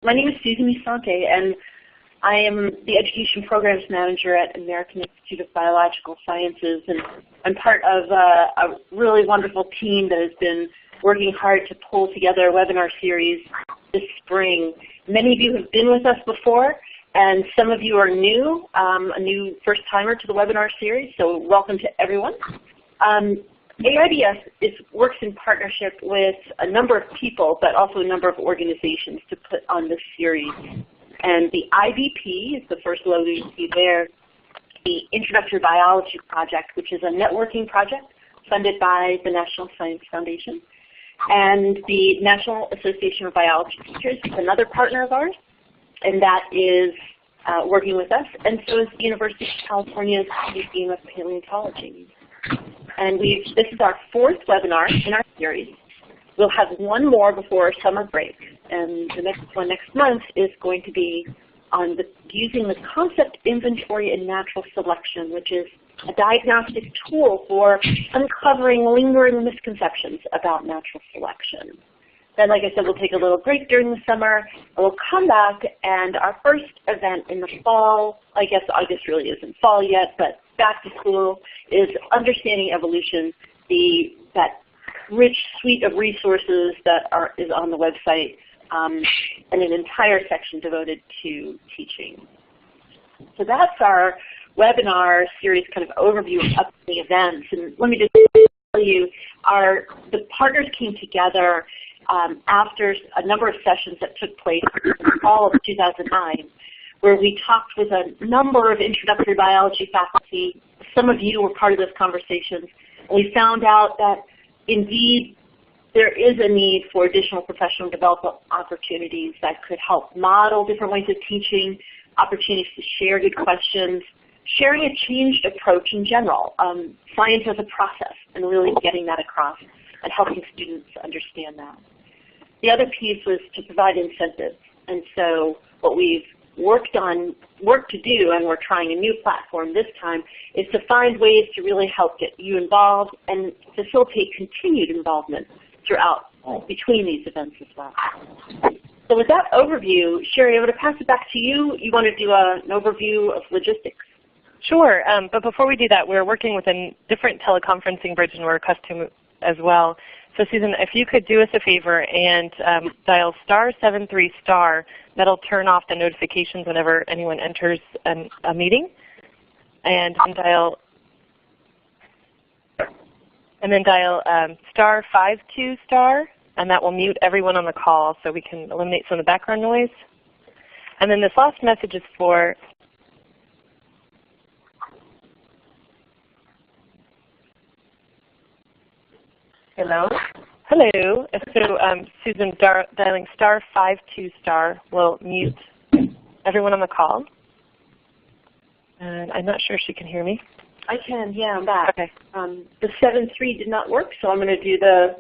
My name is Susan Musante, and I am the Education Programs Manager at American Institute of Biological Sciences, and I'm part of a really wonderful team that has been working hard to pull together a webinar series this spring. Many of you have been with us before, and some of you are new, a new first-timer to the webinar series, so welcome to everyone. AIBS works in partnership with a number of people, but also a number of organizations to put on this series. And the IBP is the first logo you see there, the Introductory Biology Project, which is a networking project funded by the National Science Foundation. And the National Association of Biology Teachers is another partner of ours, and that is working with us. And so is the University of California's Museum of Paleontology. And this is our fourth webinar in our series. We'll have one more before summer break. And the next one next month is going to be on using the concept inventory in natural selection, which is a diagnostic tool for uncovering lingering misconceptions about natural selection. Then, like I said, we'll take a little break during the summer, and we'll come back, and our first event in the fall, I guess August really isn't fall yet, but back to school, is Understanding Evolution, that rich suite of resources that is on the website, and an entire section devoted to teaching. So that's our webinar series kind of overview of upcoming events. And let me just tell you, the partners came together after a number of sessions that took place in the fall of 2009, where we talked with a number of introductory biology faculty. Some of you were part of those conversations. And we found out that, indeed, there is a need for additional professional development opportunities that could help model different ways of teaching, opportunities to share good questions, sharing a changed approach in general, science as a process, and really getting that across and helping students understand that. The other piece was to provide incentives. And so what we've worked to do, and we're trying a new platform this time, is to find ways to really help get you involved and facilitate continued involvement throughout, between these events as well. So with that overview, Sherry, I'm going to pass it back to you. You want to do an overview of logistics? Sure, but before we do that, we're working with a different teleconferencing bridge than we're accustomed as well. So Susan, if you could do us a favor and dial *73*, that'll turn off the notifications whenever anyone enters a meeting, and then dial *52*, and that will mute everyone on the call so we can eliminate some of the background noise. And then this last message is for Hello? Hello. So Susan, dialing *52* will mute everyone on the call. And I'm not sure if she can hear me. I can, yeah, I'm back. Okay. The 7-3 did not work, so I'm going to do the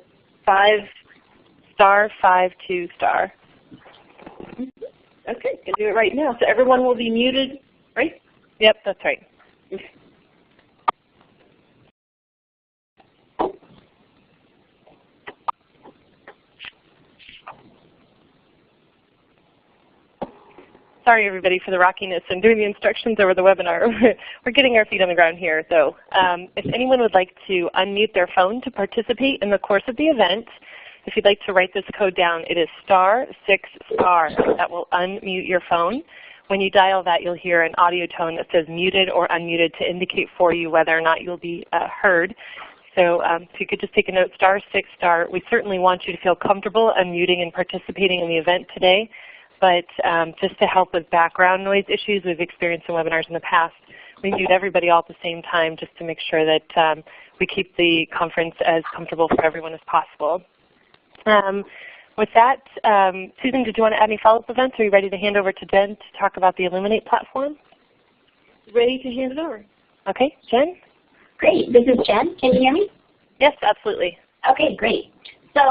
*52*. Okay, can do it right now. So everyone will be muted, right? Yep, that's right. Okay. Sorry, everybody, for the rockiness and doing the instructions over the webinar. We're getting our feet on the ground here. So if anyone would like to unmute their phone to participate in the course of the event, if you'd like to write this code down, it is *6*. That will unmute your phone. When you dial that, you'll hear an audio tone that says muted or unmuted to indicate for you whether or not you'll be heard. So if you could just take a note, *6*. We certainly want you to feel comfortable unmuting and participating in the event today. But just to help with background noise issues we've experienced in webinars in the past, we mute everybody all at the same time just to make sure that we keep the conference as comfortable for everyone as possible. With that, Susan, did you want to add any follow-up events? Are you ready to hand over to Jen to talk about the Elluminate platform? Ready to hand it over. Okay, Jen? Great. This is Jen. Can you hear me? Yes, absolutely. Okay, great. So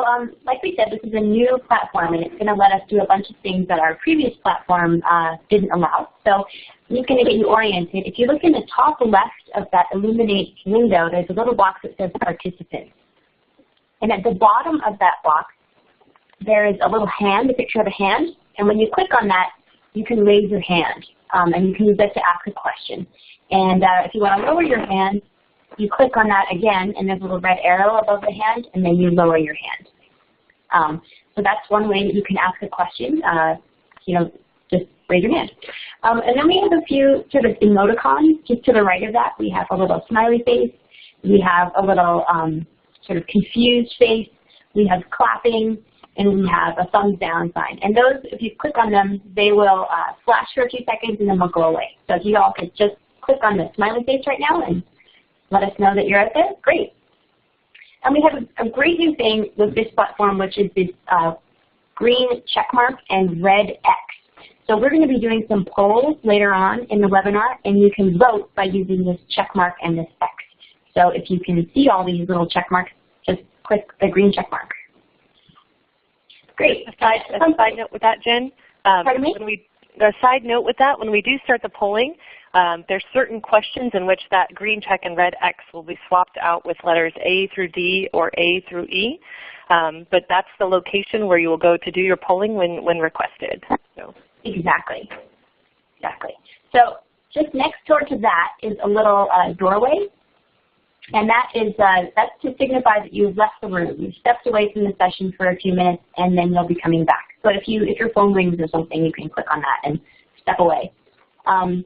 like we said, this is a new platform, and it's going to let us do a bunch of things that our previous platform didn't allow. So I'm just going to get you oriented. If you look in the top left of that Elluminate window, there's a little box that says Participants. And at the bottom of that box, there is a little hand, a picture of a hand. And when you click on that, you can raise your hand, and you can use that to ask a question. And if you want to lower your hand, you click on that again, and there's a little red arrow above the hand, and then you lower your hand. So that's one way that you can ask a question. Just raise your hand. And then we have a few sort of emoticons. Just to the right of that, we have a little smiley face. We have a little sort of confused face. We have clapping, and we have a thumbs down sign. And those, if you click on them, they will flash for a few seconds, and then they'll go away. So if you all could just click on the smiley face right now and let us know that you're out there, great. And we have a great new thing with this platform, which is this green check mark and red X. So we're going to be doing some polls later on in the webinar, and you can vote by using this check mark and this X. So if you can see all these little check marks, just click the green check mark. Great. A side note with that, Jen. Pardon me? A side note with that, when we do start the polling, there's certain questions in which that green check and red X will be swapped out with letters A through D or A through E. But that's the location where you will go to do your polling when requested. So. Exactly. So just next door to that is a little doorway. And that's to signify that you've left the room. You've stepped away from the session for a few minutes, and then you'll be coming back. So if your phone rings or something, you can click on that and step away. In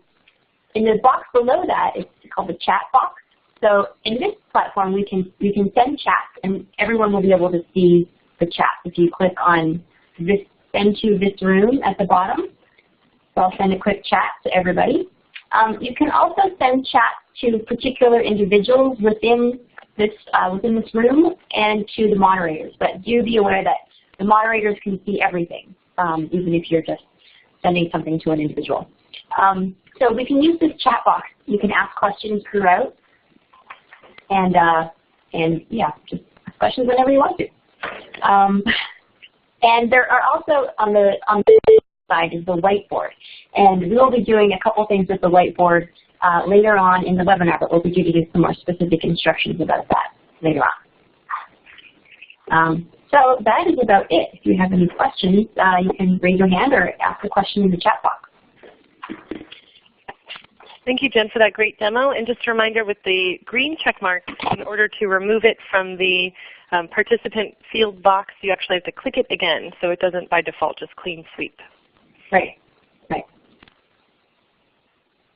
the box below that, it's called the chat box. So in this platform, we can send chats, and everyone will be able to see the chat if you click on this send to this room at the bottom. So I'll send a quick chat to everybody. You can also send chats to particular individuals within this room and to the moderators. But do be aware that the moderators can see everything, even if you're just sending something to an individual. So we can use this chat box. You can ask questions throughout, and yeah, just ask questions whenever you want to. And there are also on the side is the whiteboard, and we will be doing a couple things with the whiteboard later on in the webinar, but we'll be giving you some more specific instructions about that later on. So that is about it. If you have any questions, you can raise your hand or ask a question in the chat box. Thank you, Jen, for that great demo. And just a reminder, with the green check mark, in order to remove it from the participant field box, you actually have to click it again, so it doesn't by default just clean sweep. Right.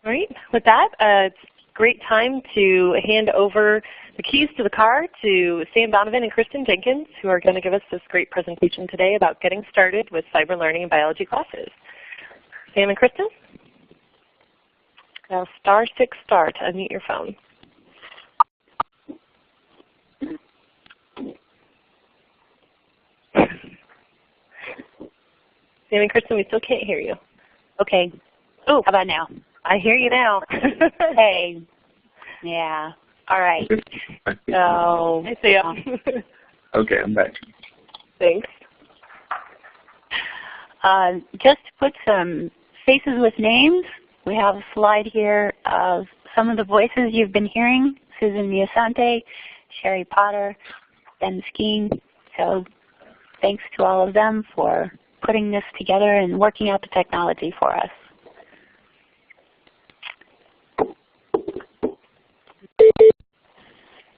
All right. With that, it's a great time to hand over the keys to the car to Sam Donovan and Kristen Jenkins, who are going to give us this great presentation today about getting started with cyber learning and biology classes. Sam and Kristen? Now *6* to unmute your phone. Sam and Kristen, we still can't hear you. Okay. Oh, how about now? I hear you now. Hey. Yeah. All right. So, I see you. Okay, I'm back. Thanks. Just to put some faces with names, we have a slide here of some of the voices you've been hearing: Susan Miasante, Sherry Potter, Ben Skeen. So thanks to all of them for putting this together and working out the technology for us.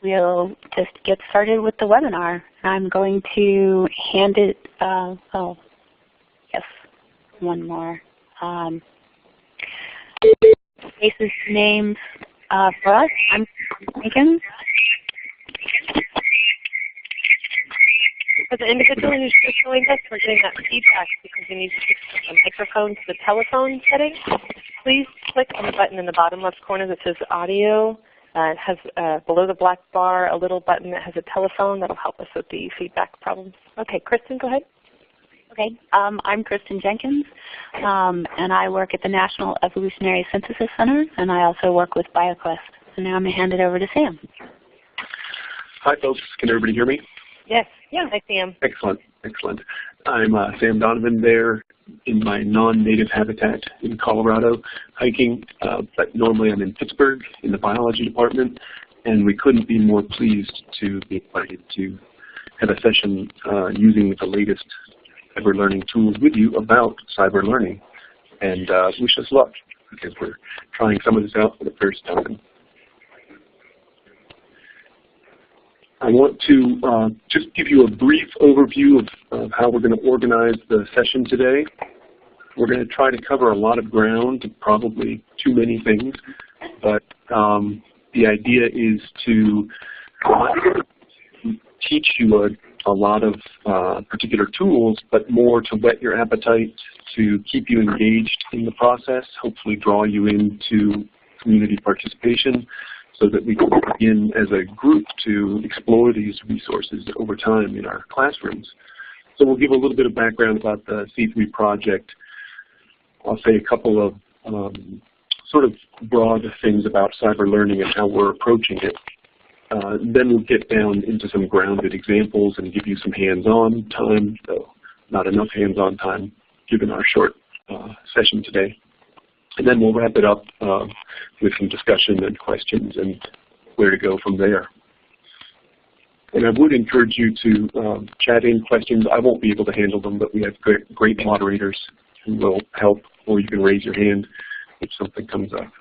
We'll just get started with the webinar. I'm going to hand it, oh, yes, one more. Faces, names for us. I'm Jenkins. For the individual who's just joined us, we're getting that feedback because you need to fix the microphone to the telephone setting. Please click on the button in the bottom left corner that says audio. It has below the black bar a little button that has a telephone that will help us with the feedback problems. Okay, Kristen, go ahead. Okay, I'm Kristen Jenkins, and I work at the National Evolutionary Synthesis Center, and I also work with BioQuest. So now I'm going to hand it over to Sam. Hi, folks. Can everybody hear me? Yes. Yeah, hi, Sam. Excellent. Excellent. I'm Sam Donovan there in my non-native habitat in Colorado hiking, but normally I'm in Pittsburgh in the biology department, and we couldn't be more pleased to be invited to have a session using the latest Cyberlearning tools with you about cyberlearning. And wish us luck, because we're trying some of this out for the first time. I want to just give you a brief overview of how we're going to organize the session today. We're going to try to cover a lot of ground, probably too many things, but the idea is to teach you a lot of particular tools, but more to whet your appetite, to keep you engaged in the process, hopefully draw you into community participation, so that we can begin as a group to explore these resources over time in our classrooms. So we'll give a little bit of background about the C3 project. I'll say a couple of sort of broad things about cyber learning and how we're approaching it. Then we'll get down into some grounded examples and give you some hands-on time, though not enough hands-on time given our short session today. And then we'll wrap it up with some discussion and questions and where to go from there. And I would encourage you to chat in questions. I won't be able to handle them, but we have great moderators who will help, or you can raise your hand if something comes up.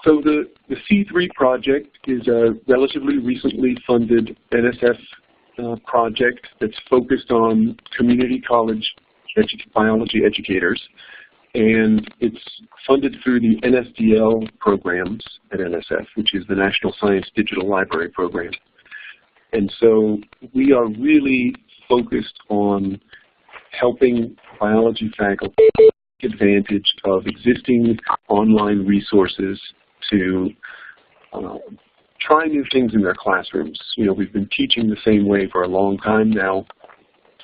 So the C3 project is a relatively recently funded NSF project that's focused on community college biology educators, and it's funded through the NSDL programs at NSF, which is the National Science Digital Library Program. And so we are really focused on helping biology faculty take advantage of existing online resources to try new things in their classrooms. You know, we've been teaching the same way for a long time now,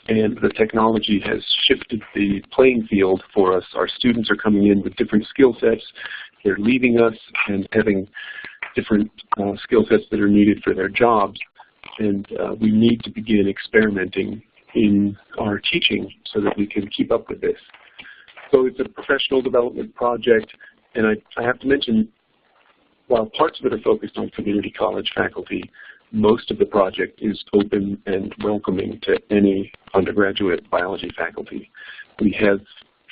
and the technology has shifted the playing field for us. Our students are coming in with different skill sets. They're leaving us and having different skill sets that are needed for their jobs. And we need to begin experimenting in our teaching so that we can keep up with this. So it's a professional development project, and I have to mention, while parts of it are focused on community college faculty, most of the project is open and welcoming to any undergraduate biology faculty. We have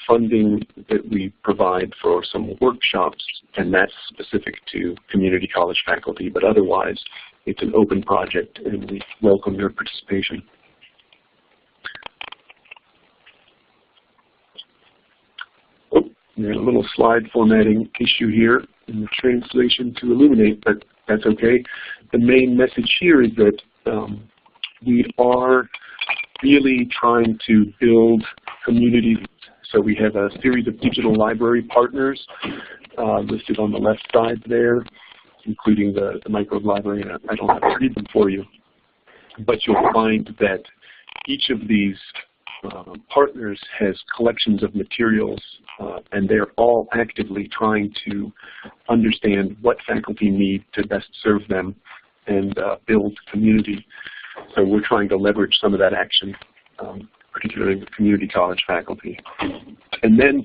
funding that we provide for some workshops, and that's specific to community college faculty, but otherwise it's an open project and we welcome your participation. Oh, there's a little slide formatting issue here in the translation to Elluminate, but that's okay. The main message here is that we are really trying to build communities. So we have a series of digital library partners listed on the left side there, including the microbe library. And I don't have to read them for you, but you'll find that each of these partners has collections of materials, and they're all actively trying to understand what faculty need to best serve them and build community. So we're trying to leverage some of that action, particularly with community college faculty. And then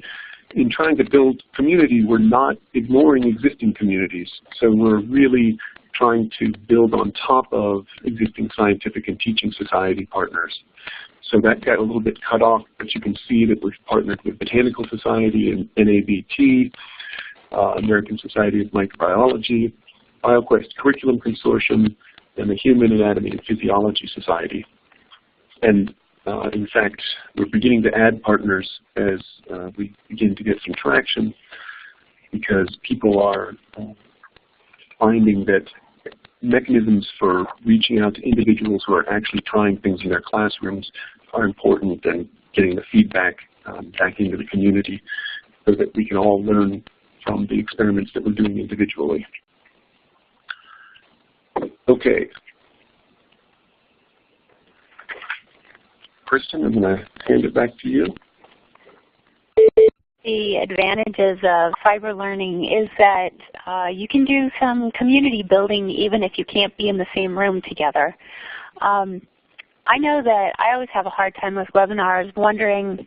in trying to build community, we're not ignoring existing communities. So we're really trying to build on top of existing scientific and teaching society partners. So that got a little bit cut off, but you can see that we've partnered with Botanical Society and NABT, American Society of Microbiology, BioQuest Curriculum Consortium, and the Human Anatomy and Physiology Society. And in fact, we're beginning to add partners as we begin to get some traction, because people are finding that mechanisms for reaching out to individuals who are actually trying things in their classrooms are important, and getting the feedback back into the community so that we can all learn from the experiments that we're doing individually. Okay. Kristen, I'm going to hand it back to you. The advantages of cyber learning is that you can do some community building even if you can't be in the same room together. I know that I always have a hard time with webinars wondering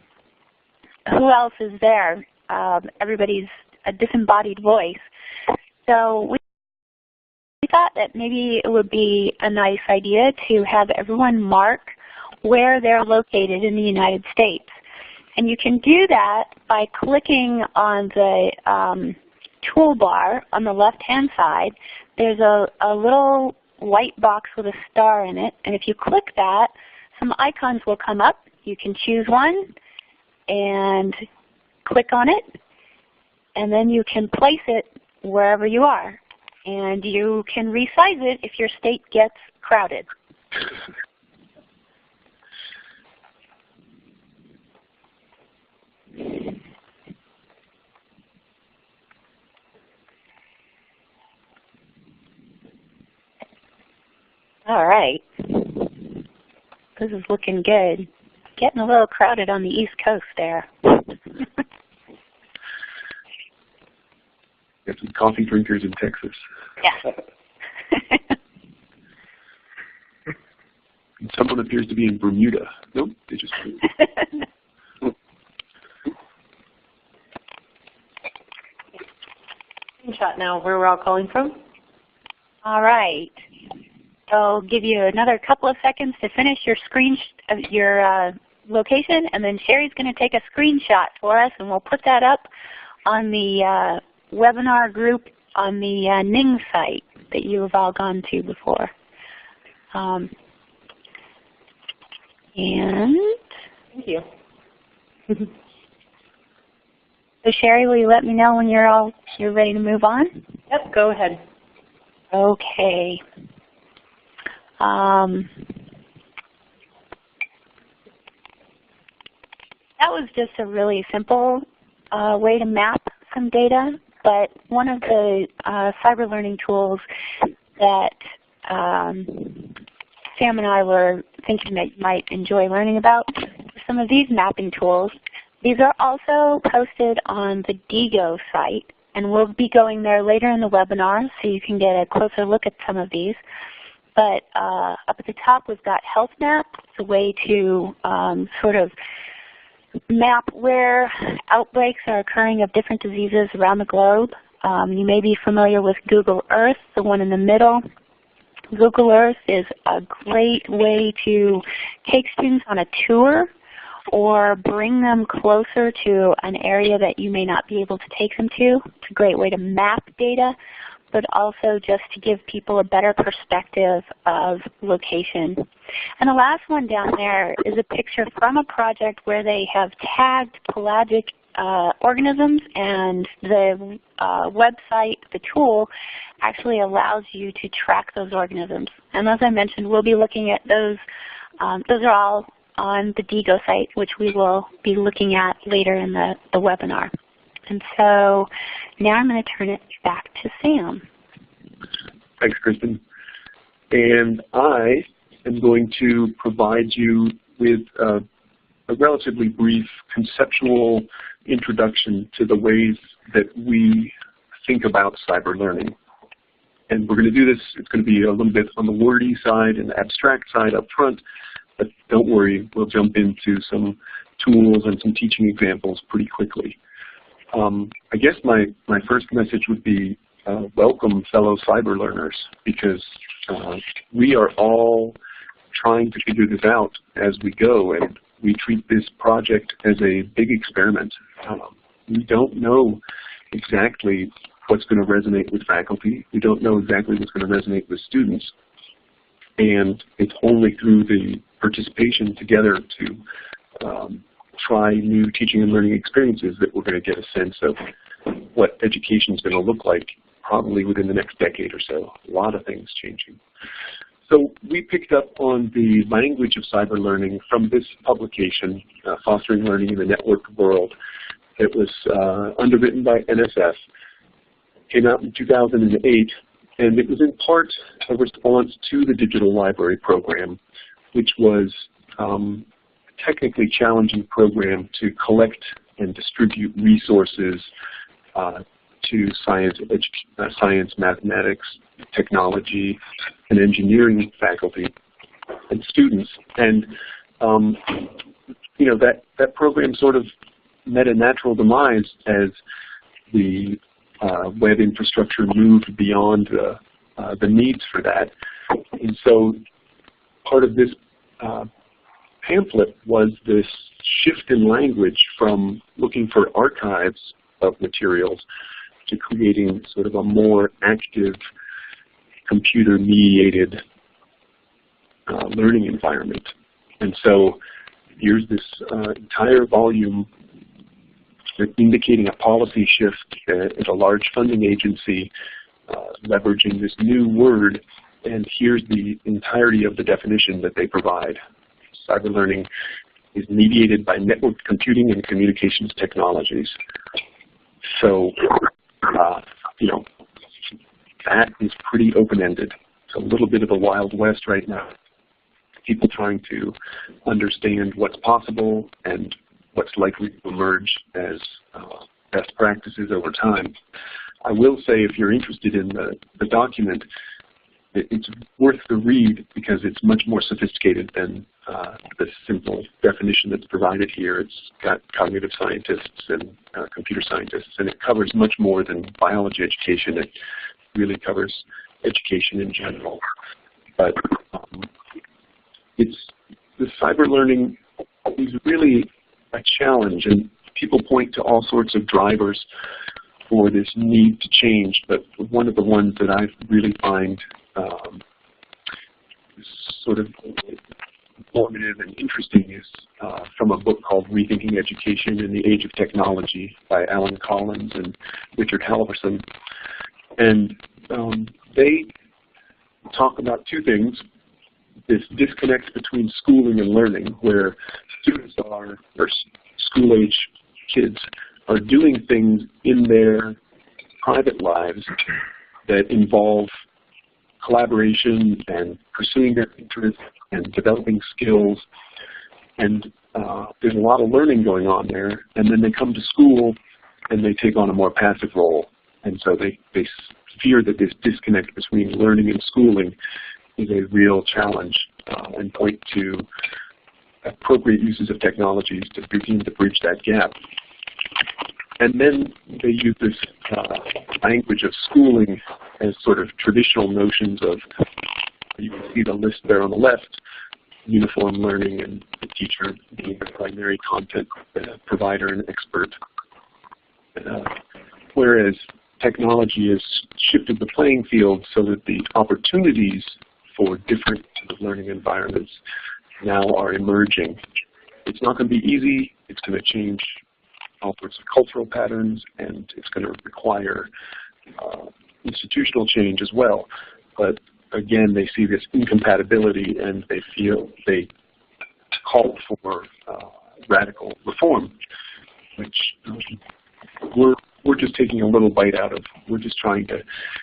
who else is there. Everybody's a disembodied voice. So we thought that maybe it would be a nice idea to have everyone mark where they're located in the United States. And you can do that by clicking on the toolbar on the left-hand side. There's a little white box with a star in it, and if you click that, some icons will come up. You can choose one and click on it, and then you can place it wherever you are. And you can resize it if your state gets crowded. All right. This is looking good. Getting a little crowded on the East Coast there. Got some coffee drinkers in Texas. Yeah. And someone appears to be in Bermuda. Nope, they just moved. Screenshot now where we're all calling from. All right. I'll give you another couple of seconds to finish your location, and then Sherry's going to take a screenshot for us, and we'll put that up on the webinar group on the Ning site that you have all gone to before. And thank you. So Sherry, will you let me know when you're ready to move on? Yep, go ahead. Okay. That was just a really simple way to map some data, but one of the Cyberlearning tools that Sam and I were thinking that you might enjoy learning about are some of these mapping tools. These are also posted on the DIGO site, and we'll be going there later in the webinar so you can get a closer look at some of these. But up at the top we've got Health Map. It's a way to sort of map where outbreaks are occurring of different diseases around the globe. You may be familiar with Google Earth, the one in the middle. Google Earth is a great way to take students on a tour or bring them closer to an area that you may not be able to take them to. It's a great way to map data, but also just to give people a better perspective of location. And the last one down there is a picture from a project where they have tagged pelagic organisms, and the website, the tool, actually allows you to track those organisms. And as I mentioned, we'll be looking at those. Those are all on the DIGO site, which we will be looking at later in the webinar. And so now I'm going to turn it back to Sam. Thanks, Kristen. And I am going to provide you with a relatively brief conceptual introduction to the ways that we think about cyber learning. And we're going to do this, it's going to be a little bit on the wordy side and the abstract side up front, but don't worry, we'll jump into some tools and some teaching examples pretty quickly. I guess my first message would be welcome, fellow cyber learners, because we are all trying to figure this out as we go, and we treat this project as a big experiment. We don't know exactly what's going to resonate with faculty. We don't know exactly what's going to resonate with students. And it's only through the participation together to try new teaching and learning experiences that we're going to get a sense of what education is going to look like probably within the next decade or so. A lot of things changing. So we picked up on the language of cyber learning from this publication, Fostering Learning in the Networked World. It was underwritten by NSF, came out in 2008, and it was in part a response to the digital library program, which was a technically challenging program to collect and distribute resources to science, mathematics, technology, and engineering faculty and students. And you know, that program sort of met a natural demise as the web infrastructure moved beyond the needs for that. And so part of this pamphlet was this shift in language from looking for archives of materials to creating sort of a more active, computer-mediated learning environment. And so here's this entire volume indicating a policy shift at a large funding agency leveraging this new word, and here's the entirety of the definition that they provide. Cyberlearning is mediated by networked computing and communications technologies. So, you know, that is pretty open-ended. It's a little bit of a Wild West right now. People trying to understand what's possible and what's likely to emerge as best practices over time. I will say, if you're interested in the document, it's worth the read because it's much more sophisticated than the simple definition that's provided here. It's got cognitive scientists and computer scientists, and it covers much more than biology education. It really covers education in general. But the cyber learning is really a challenge, and people point to all sorts of drivers for this need to change, but one of the ones that I really find sort of informative and interesting is from a book called Rethinking Education in the Age of Technology by Alan Collins and Richard Halverson. And they talk about two things: this disconnect between schooling and learning, where students or school-age kids are doing things in their private lives that involve collaboration and pursuing their interests and developing skills, and there's a lot of learning going on there, and then they come to school and they take on a more passive role, and so they fear that this disconnect between learning and schooling is a real challenge, and point to appropriate uses of technologies to begin to bridge that gap. And then they use this language of schooling as sort of traditional notions of, you can see the list there on the left, uniform learning and the teacher being the primary content provider and expert. Whereas technology has shifted the playing field so that the opportunities for different learning environments now are emerging. It's not going to be easy. It's going to change all sorts of cultural patterns, and it's going to require institutional change as well. But again, they see this incompatibility, and they call for radical reform, which we're just taking a little bite out of. We're just trying to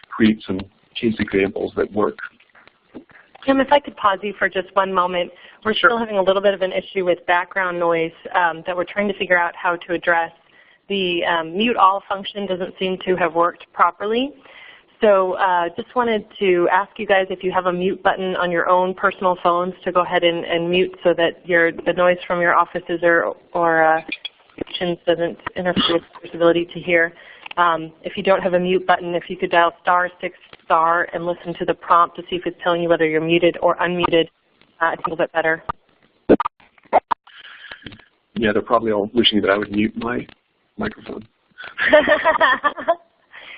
create some case examples that work. Tim, if I could pause you for just one moment. We're still having a little bit of an issue with background noise that we're trying to figure out how to address. The mute all function doesn't seem to have worked properly. So just wanted to ask you guys if you have a mute button on your own personal phones to go ahead and mute so that the noise from your offices or stations doesn't interfere with your ability to hear. If you don't have a mute button, if you could dial *6* and listen to the prompt to see if it's telling you whether you're muted or unmuted, I think a little bit better. Yeah, they're probably all wishing that I would mute my microphone.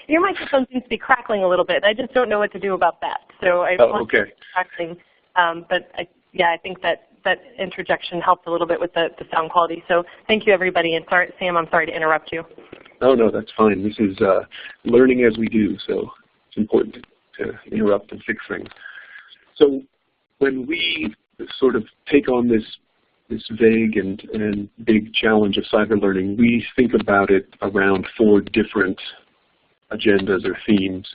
Your microphone seems to be crackling a little bit. I just don't know what to do about that. So I okay. Crackling, but I think that interjection helped a little bit with the sound quality. So thank you, everybody. And sorry, Sam, I'm sorry to interrupt you. Oh, no, that's fine. This is learning as we do, so it's important to interrupt and fix things. So when we sort of take on this vague and big challenge of cyber learning, we think about it around 4 different agendas or themes.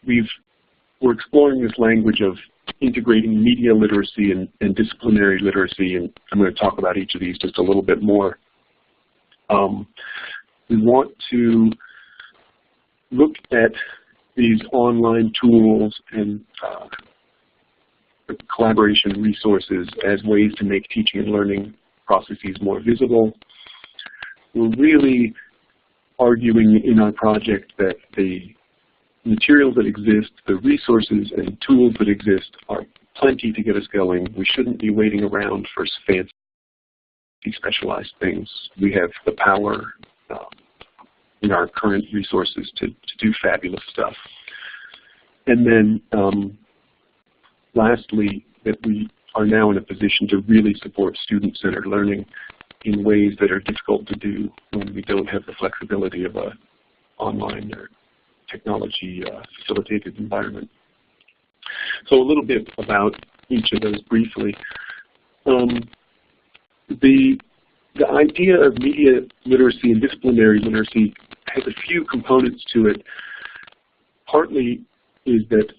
We're exploring this language of integrating media literacy and disciplinary literacy, and I'm going to talk about each of these just a little bit more. We want to look at these online tools and collaboration resources as ways to make teaching and learning processes more visible. We're really arguing in our project that the materials that exist, the resources and tools that exist are plenty to get us going. We shouldn't be waiting around for fancy specialized things. We have the power in our current resources to do fabulous stuff. And then lastly, that we are now in a position to really support student-centered learning in ways that are difficult to do when we don't have the flexibility of an online or technology facilitated environment. So a little bit about each of those briefly. The idea of media literacy and disciplinary literacy has a few components to it. Partly is that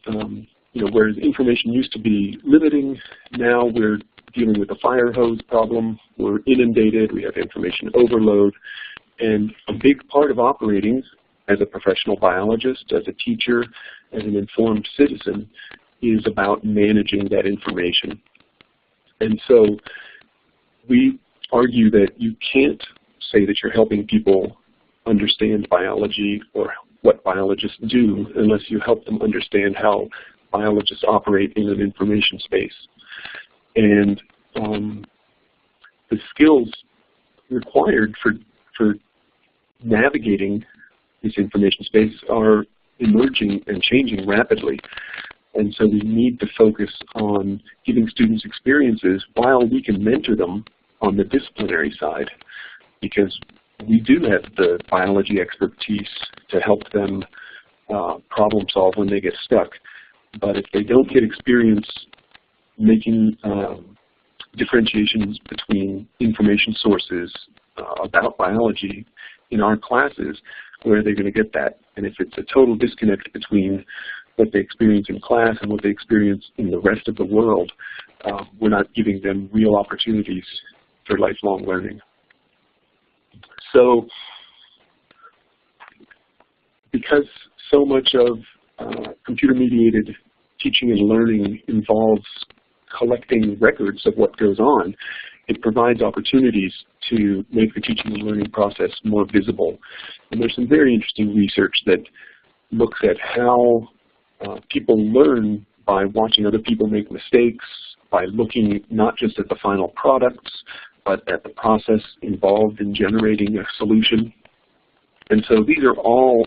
whereas information used to be limiting, now we're dealing with a fire hose problem. We're inundated. We have information overload. And a big part of operating as a professional biologist, as a teacher, as an informed citizen is about managing that information. And so we argue that you can't say that you're helping people understand biology or what biologists do unless you help them understand how biologists operate in an information space. And the skills required for navigating this information space are emerging and changing rapidly. And so we need to focus on giving students experiences while we can mentor them on the disciplinary side, because we do have the biology expertise to help them problem solve when they get stuck. But if they don't get experience making differentiations between information sources about biology in our classes, where are they going to get that? And if it's a total disconnect between what they experience in class and what they experience in the rest of the world, we're not giving them real opportunities for lifelong learning. So because so much of computer-mediated teaching and learning involves collecting records of what goes on, it provides opportunities to make the teaching and learning process more visible. And there's some very interesting research that looks at how people learn by watching other people make mistakes, by looking not just at the final products, but at the process involved in generating a solution. And so these are all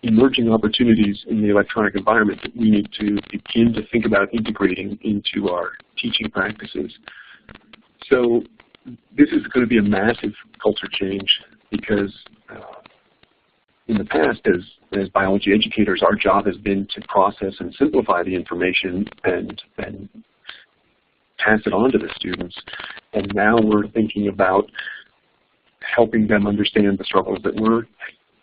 emerging opportunities in the electronic environment that we need to begin to think about integrating into our teaching practices. So this is going to be a massive culture change, because in the past, as biology educators, our job has been to process and simplify the information and pass it on to the students. And now we're thinking about helping them understand the struggles that we're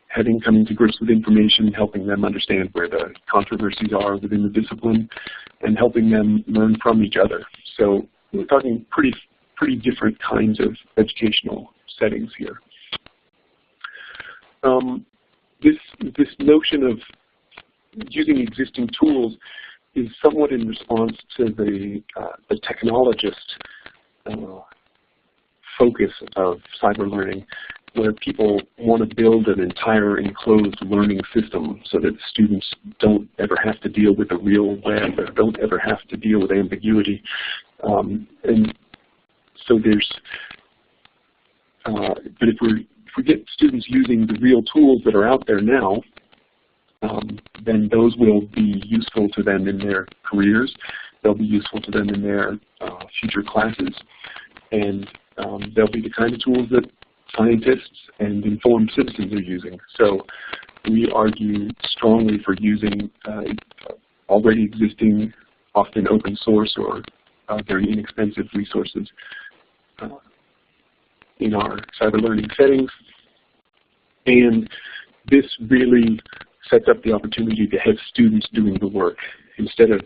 having, coming to grips with information, helping them understand where the controversies are within the discipline, and helping them learn from each other. So we're talking pretty different kinds of educational settings here. This notion of using existing tools is somewhat in response to the technologist focus of cyber learning, where people want to build an entire enclosed learning system so that students don't ever have to deal with the real web, or don't ever have to deal with ambiguity. And so there's, but if we get students using the real tools that are out there now, then those will be useful to them in their careers. They'll be useful to them in their future classes. And they'll be the kind of tools that scientists and informed citizens are using. So we argue strongly for using already existing, often open source or very inexpensive resources in our cyber learning settings. And this really sets up the opportunity to have students doing the work. Instead of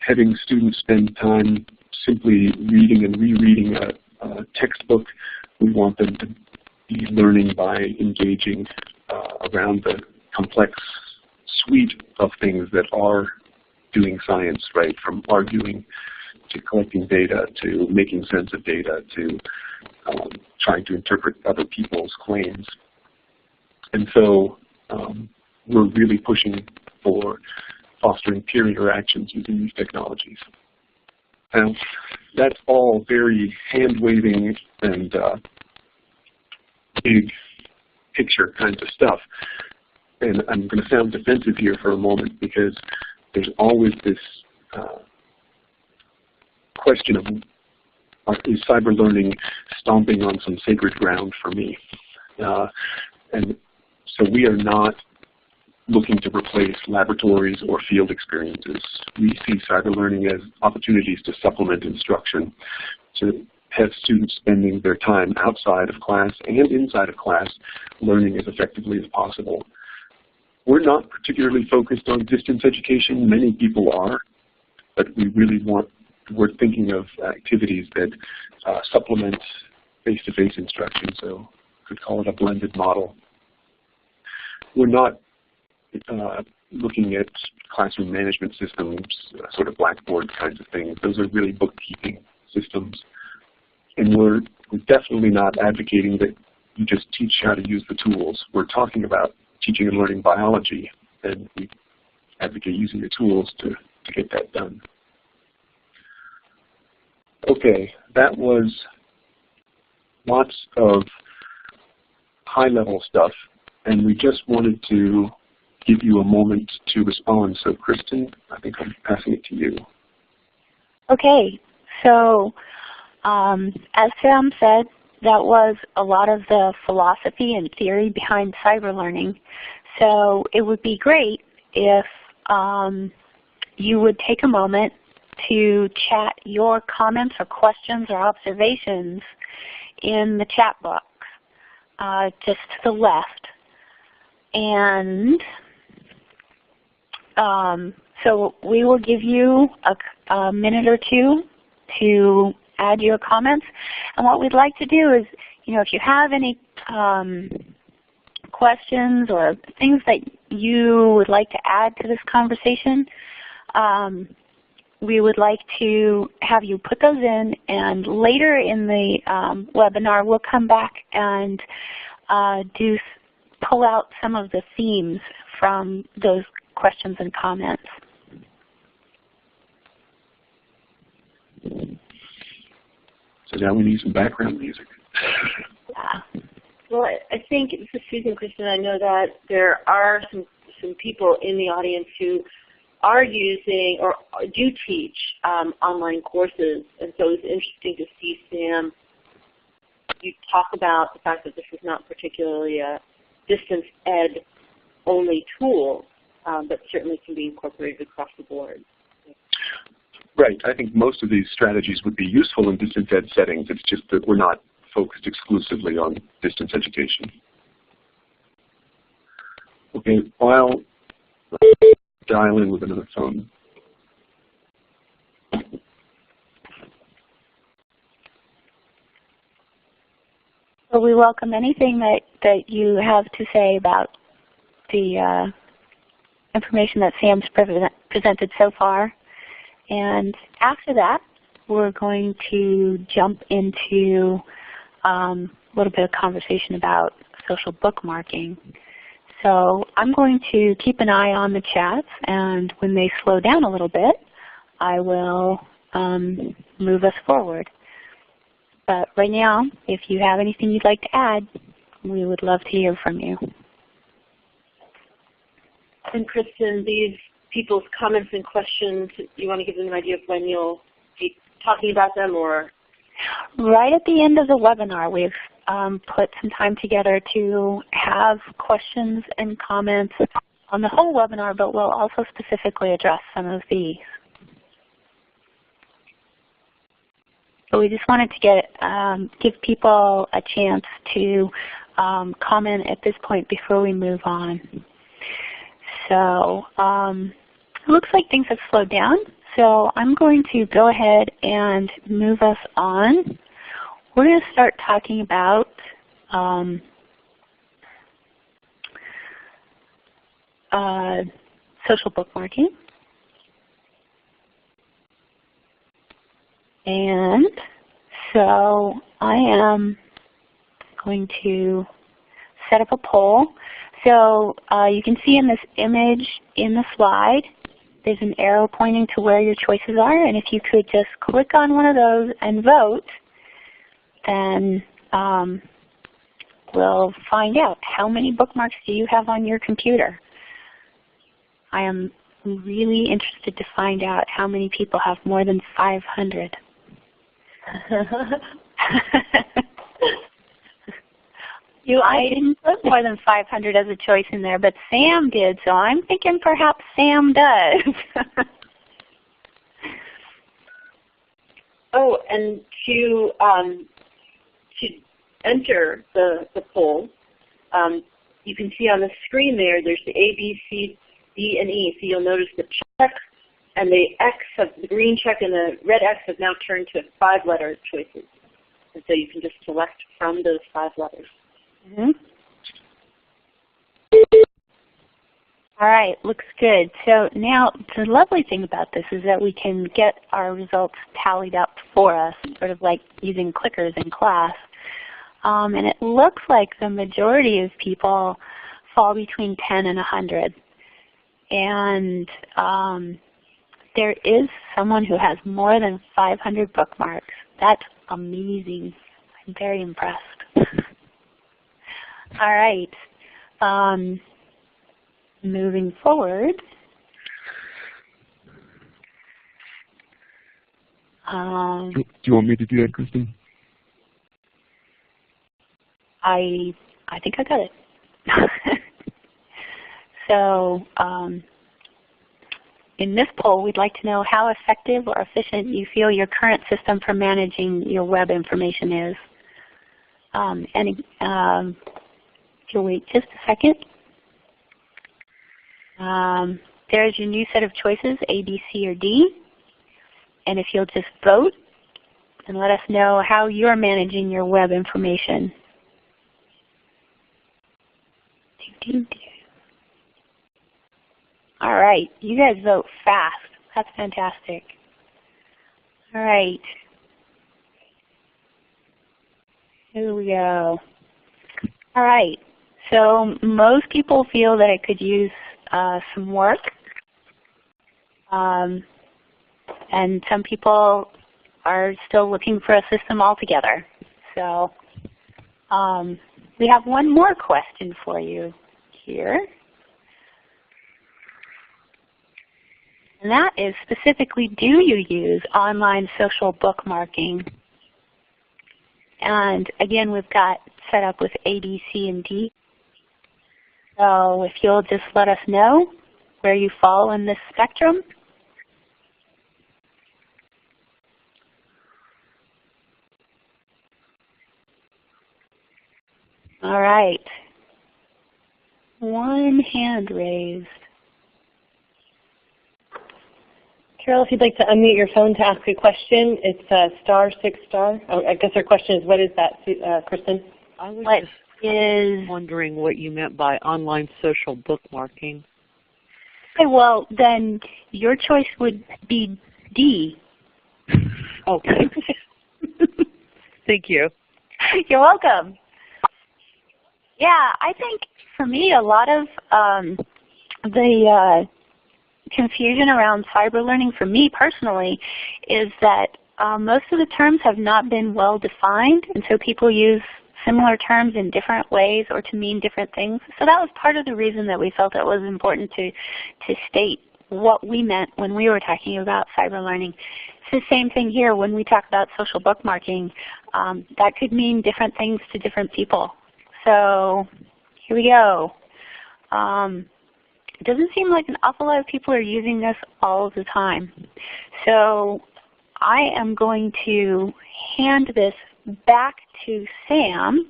having students spend time simply reading and rereading a textbook, we want them to be learning by engaging around the complex suite of things that are doing science, right? From arguing to collecting data, to making sense of data, to trying to interpret other people's claims. And so we're really pushing for fostering peer interactions using these technologies. Now, that's all very hand-waving and big picture kinds of stuff. And I'm going to sound defensive here for a moment because there's always this question of, is cyber learning stomping on some sacred ground for me? And so we are not looking to replace laboratories or field experiences. We see cyber learning as opportunities to supplement instruction, to have students spending their time outside of class and inside of class learning as effectively as possible. We're not particularly focused on distance education. Many people are, but we're thinking of activities that supplement face-to-face instruction, so could call it a blended model. We're not looking at classroom management systems, sort of Blackboard kinds of things. Those are really bookkeeping systems. And we're definitely not advocating that you just teach how to use the tools. We're talking about teaching and learning biology, and we advocate using the tools to get that done. Okay, that was lots of high-level stuff, and we just wanted to give you a moment to respond. So Kristen, I think I'm passing it to you. Okay, so as Sam said, that was a lot of the philosophy and theory behind cyber learning. So it would be great if you would take a moment to chat your comments or questions or observations in the chat box just to the left. And so we will give you a minute or two to add your comments. And what we'd like to do is, if you have any questions or things that you would like to add to this conversation, we would like to have you put those in, and later in the webinar we'll come back and pull out some of the themes from those questions and comments. So now we need some background music. Yeah. Well, I think, this is Susan, Kristen, I know that there are some people in the audience who are using or do teach online courses, and so it's interesting to see, Sam, you talk about the fact that this is not particularly a distance ed only tool, but certainly can be incorporated across the board. Right. I think most of these strategies would be useful in distance ed settings. It's just that we're not focused exclusively on distance education. Okay, while dial in with another phone. So we welcome anything that you have to say about the information that Sam's presented so far. And after that, we're going to jump into a little bit of conversation about social bookmarking. So I'm going to keep an eye on the chats, and when they slow down a little bit, I will move us forward. But right now, if you have anything you'd like to add, we would love to hear from you. And Kristen, these people's comments and questions, you want to give them an idea of when you'll be talking about them, or? Right at the end of the webinar, we've put some time together to have questions and comments on the whole webinar, but we'll also specifically address some of these. So we just wanted to give people a chance to comment at this point before we move on. So it looks like things have slowed down, so I'm going to go ahead and move us on. We're going to start talking about social bookmarking. And so I am going to set up a poll. So you can see in this image in the slide there's an arrow pointing to where your choices are, and if you could just click on one of those and vote, then we'll find out how many bookmarks do you have on your computer. I am really interested to find out how many people have more than 500. I didn't put more than 500 as a choice in there, but Sam did, so I'm thinking perhaps Sam does. Oh, and to enter the poll, you can see on the screen there's the A, B, C, D, and E. So you'll notice the check and the the green check and the red X have now turned to 5-letter choices. And so you can just select from those 5 letters. Mm-hmm. All right, looks good. So now the lovely thing about this is that we can get our results tallied up for us, sort of like using clickers in class. And it looks like the majority of people fall between 10 and 100. And there is someone who has more than 500 bookmarks. That's amazing. I'm very impressed. All right. Moving forward. Do you want me to do that, Kristen? I think I got it. So in this poll, we'd like to know how effective or efficient you feel your current system for managing your web information is. If you'll wait just a second. There's your new set of choices, A, B, C, or D. And if you'll just vote and let us know how you're managing your web information. All right, you guys vote fast. That's fantastic. All right. Here we go. All right, so most people feel that it could use some work. And some people are still looking for a system altogether. So we have one more question for you here. And that is specifically, do you use online social bookmarking? And again, we've got set up with A, B, C, and D. So if you'll just let us know where you fall in this spectrum. All right. One hand raised. Carol, if you'd like to unmute your phone to ask a question, it's *6*. Oh, I guess our question is, what is that, Kristen? I was What just is wondering what you meant by online social bookmarking. Okay, well, then your choice would be D. Okay. Thank you. You're welcome. Yeah, I think for me, a lot of the confusion around cyber learning for me personally is that most of the terms have not been well defined, and so people use similar terms in different ways or to mean different things. So that was part of the reason that we felt it was important to state what we meant when we were talking about cyber learning. It's the same thing here when we talk about social bookmarking. That could mean different things to different people. So here we go. It doesn't seem like an awful lot of people are using this all the time. So I am going to hand this back to Sam,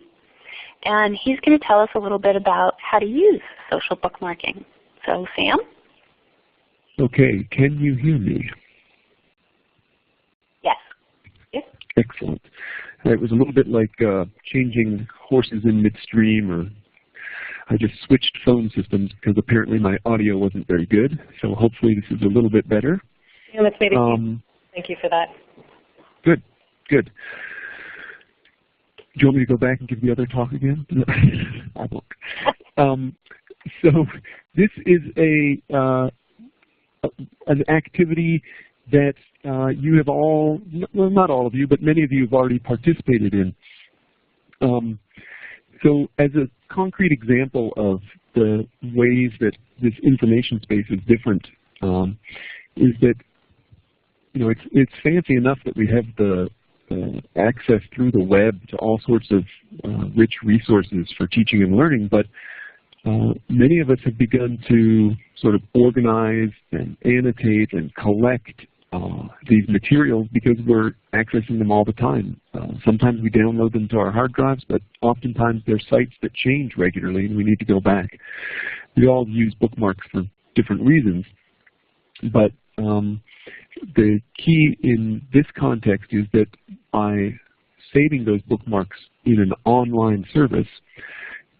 and he's going to tell us a little bit about how to use social bookmarking. So Sam? Okay, can you hear me? Yes. Yes. Excellent. It was a little bit like changing horses in midstream, or I just switched phone systems because apparently my audio wasn't very good. So hopefully this is a little bit better. Yeah, that's made it Thank you for that. Good, good. Do you want me to go back and give the other talk again? I won't. So this is a an activity that you have all, well, not all of you, but many of you have already participated in. So as a concrete example of the ways that this information space is different, is that it's fancy enough that we have the access through the web to all sorts of rich resources for teaching and learning, but many of us have begun to sort of organize and annotate and collect these materials because we're accessing them all the time. Sometimes we download them to our hard drives, but oftentimes they're sites that change regularly and we need to go back. We all use bookmarks for different reasons, but the key in this context is that by saving those bookmarks in an online service,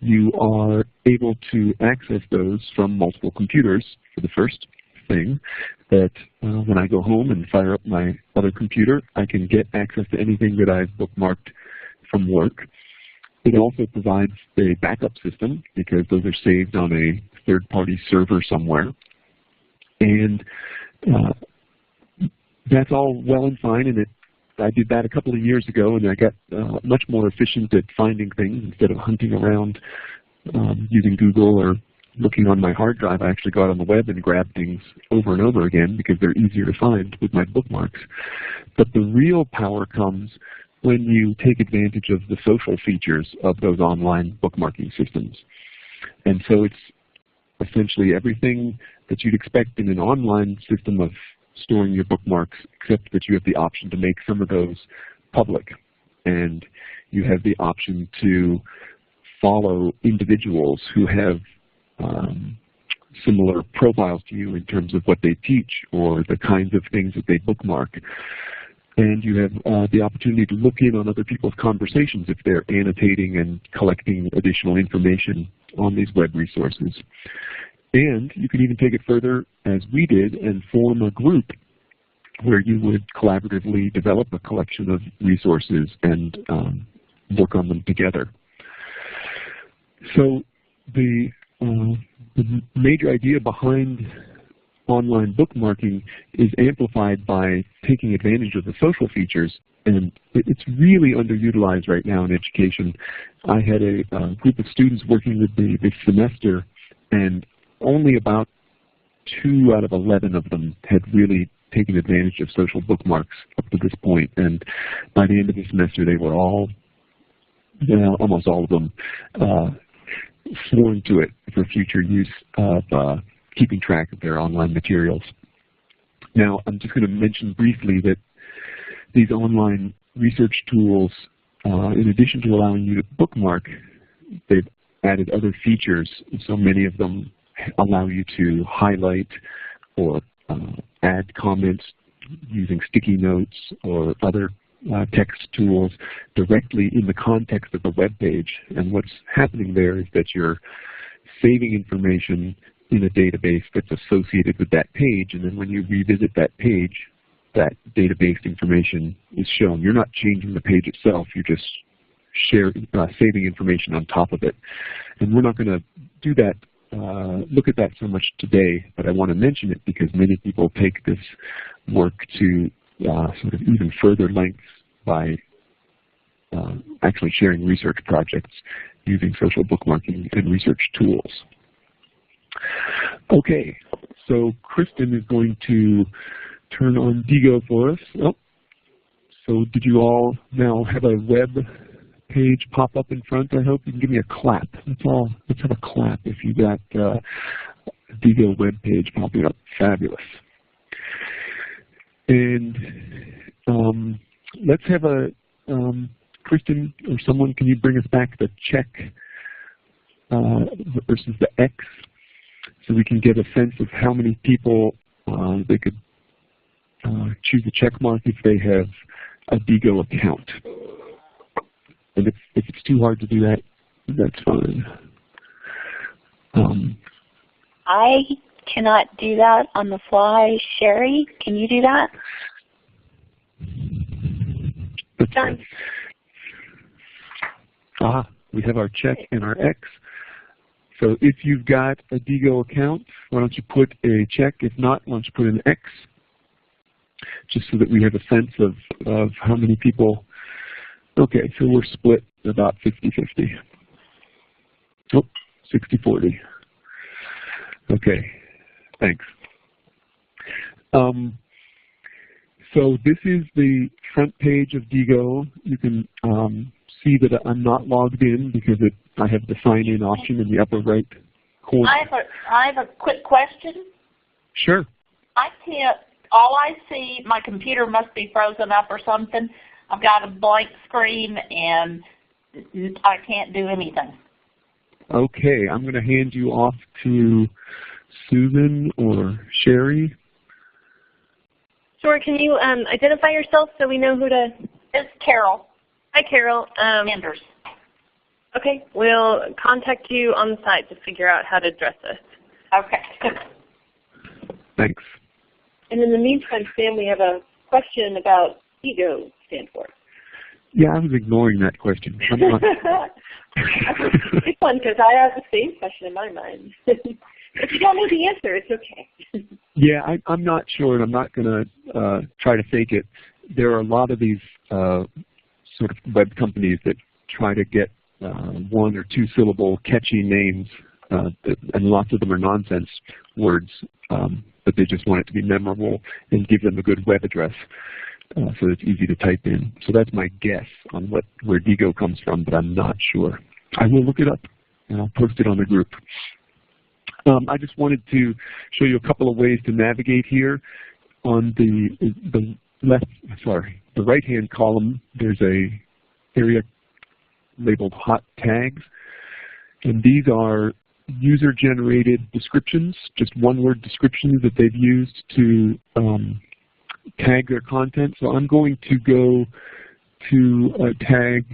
you are able to access those from multiple computers for the first thing, that when I go home and fire up my other computer, I can get access to anything that I've bookmarked from work. It also provides a backup system because those are saved on a third-party server somewhere. And that's all well and fine, and I did that a couple of years ago, and I got much more efficient at finding things. Instead of hunting around using Google or looking on my hard drive, I actually go out on the web and grab things over and over again because they're easier to find with my bookmarks. But the real power comes when you take advantage of the social features of those online bookmarking systems. And so it's essentially everything that you'd expect in an online system of storing your bookmarks, except that you have the option to make some of those public. And you have the option to follow individuals who have similar profiles to you in terms of what they teach or the kinds of things that they bookmark. And you have the opportunity to look in on other people's conversations if they're annotating and collecting additional information on these web resources. And you can even take it further, as we did, and form a group where you would collaboratively develop a collection of resources and work on them together. So the major idea behind online bookmarking is amplified by taking advantage of the social features, and it's really underutilized right now in education. I had a group of students working with me this semester, and only about 2 out of 11 of them had really taken advantage of social bookmarks up to this point. And by the end of the semester, they were all, almost all of them, sworn to it for future use of keeping track of their online materials. Now, I'm just going to mention briefly that these online research tools, in addition to allowing you to bookmark, they've added other features. So many of them allow you to highlight or add comments using sticky notes or other text tools directly in the context of the web page. And what's happening there is that you're saving information in a database that's associated with that page, and then when you revisit that page, that database information is shown. You're not changing the page itself, you're just saving information on top of it. And we're not going to do that, look at that so much today, but I want to mention it because many people take this work to sort of even further lengths by actually sharing research projects using social bookmarking and research tools. Okay, so Kristen is going to turn on Digo for us. Oh, so did you all now have a web page pop up in front? I hope you can give me a clap. That's all. Let's have a clap if you got Digo web page popping up. Fabulous. And let's have a Kristen or someone. Can you bring us back the check versus the X, so we can get a sense of how many people they could choose a check mark if they have a Digo account. And if it's too hard to do that, that's fine. I cannot do that on the fly. Sherry, can you do that? That's fine. We have our check and our X. So if you've got a Digo account, why don't you put a check? If not, why don't you put an X? Just so that we have a sense of how many people. Okay, so we're split about 50-50. Oh, 60-40. Okay, thanks. So this is the front page of Digo. You can see that I'm not logged in because I have the sign-in option in the upper right corner. I have a quick question. Sure. I can't. All I see, my computer must be frozen up or something. I've got a blank screen and I can't do anything. Okay, I'm going to hand you off to Susan or Sherry. Sure, can you identify yourself so we know who to? It's Carol. Hi, Carol. Anders. Okay, we'll contact you on the side to figure out how to address this. Okay. Thanks. And in the meantime, Sam, we have a question about Digo stand for. Yeah, I was ignoring that question. I'm not. That's a big one because I have the same question in my mind. If you don't know the answer, it's okay. Yeah, I'm not sure, and I'm not going to try to fake it. There are a lot of these sort of web companies that try to get one or two syllable catchy names, and lots of them are nonsense words, but they just want it to be memorable and give them a good web address so it's easy to type in. So that's my guess on where Digo comes from, but I'm not sure. I will look it up, and I'll post it on the group. I just wanted to show you a couple of ways to navigate here. On the right-hand column, there's a area labeled Hot Tags, and these are user-generated descriptions, just one-word descriptions that they've used to tag their content. So I'm going to go to a tag.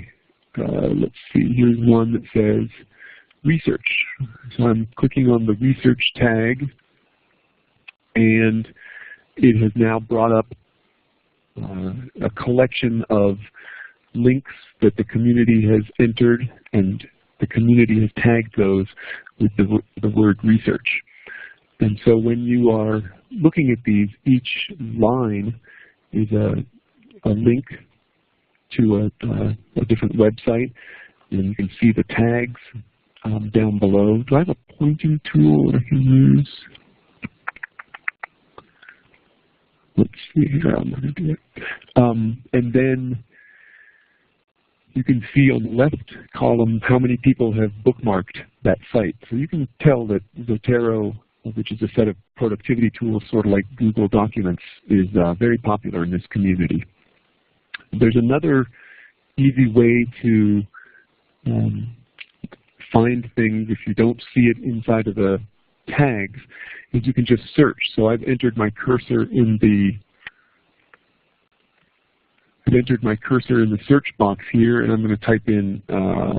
Let's see. Here's one that says research. So I'm clicking on the research tag, and it has now brought up a collection of links that the community has entered, and the community has tagged those with the word research. And so when you are looking at these, each line is a link to a different website, and you can see the tags down below. Do I have a pointing tool I can use? Let's see here. I'm going to do it. And then you can see on the left column how many people have bookmarked that site. So you can tell that Zotero, which is a set of productivity tools sort of like Google Documents, is very popular in this community. There's another easy way to find things if you don't see it inside of the tags, is you can just search. So I've entered my cursor in the search box here, and I'm going to type in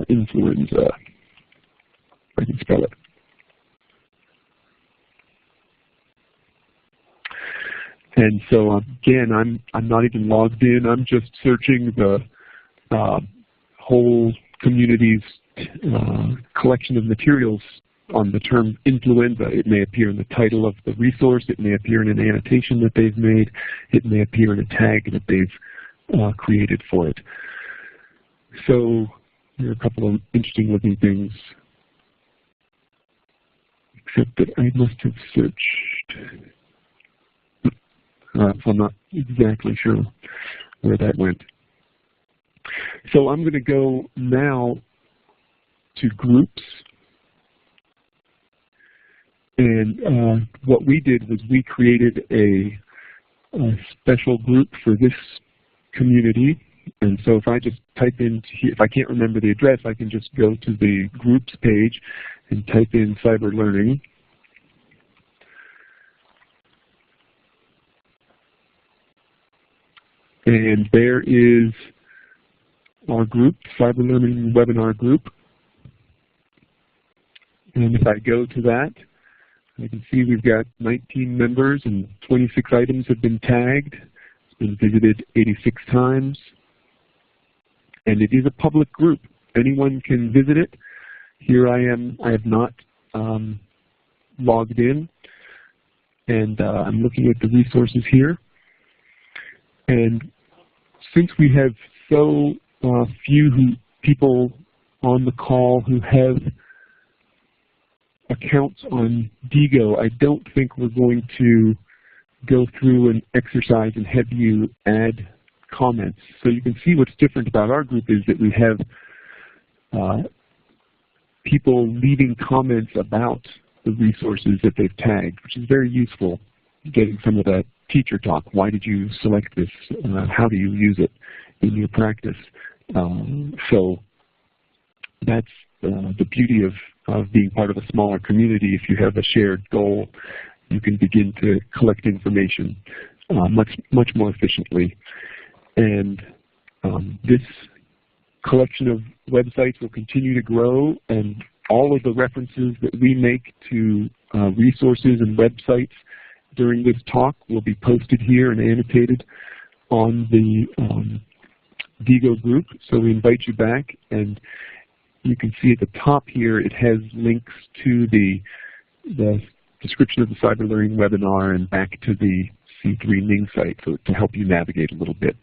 influenza, if I can spell it. And so again, I'm not even logged in. I'm just searching the whole community's collection of materials on the term influenza. It may appear in the title of the resource. It may appear in an annotation that they've made. It may appear in a tag that they've created for it. So there are a couple of interesting looking things, except that I must have searched. So I'm not exactly sure where that went. So I'm going to go now to groups. And what we did was we created a special group for this community. And so if I just type in, if I can't remember the address, I can just go to the groups page and type in Cyberlearning. And there is our group, Cyberlearning Webinar Group. And if I go to that, I can see we've got 19 members and 26 items have been tagged. It's been visited 86 times. And it is a public group. Anyone can visit it. Here I am. I have not logged in, and I'm looking at the resources here. And since we have so few people on the call who have accounts on Diigo, I don't think we're going to go through an exercise and have you add comments. So you can see what's different about our group is that we have people leaving comments about the resources that they've tagged, which is very useful, getting some of that teacher talk. Why did you select this? How do you use it in your practice? So that's the beauty of being part of a smaller community. If you have a shared goal, you can begin to collect information much more efficiently. And this collection of websites will continue to grow, and all of the references that we make to resources and websites during this talk will be posted here and annotated on the Diigo group. So we invite you back, and you can see at the top here it has links to the description of the Cyberlearning webinar and back to the C3 Ning site, so to help you navigate a little bit.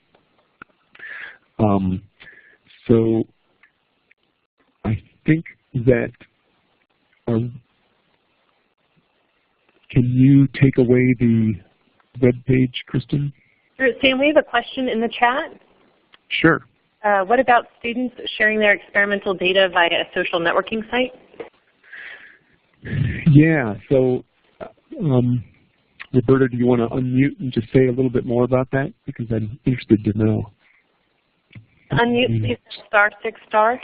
So I think that can you take away the web page, Kristen? Sure. Sam, we have a question in the chat. Sure. What about students sharing their experimental data via a social networking site? Yeah, so Roberta, do you want to unmute and just say a little bit more about that? Because I'm interested to know. Unmute, please, *6*.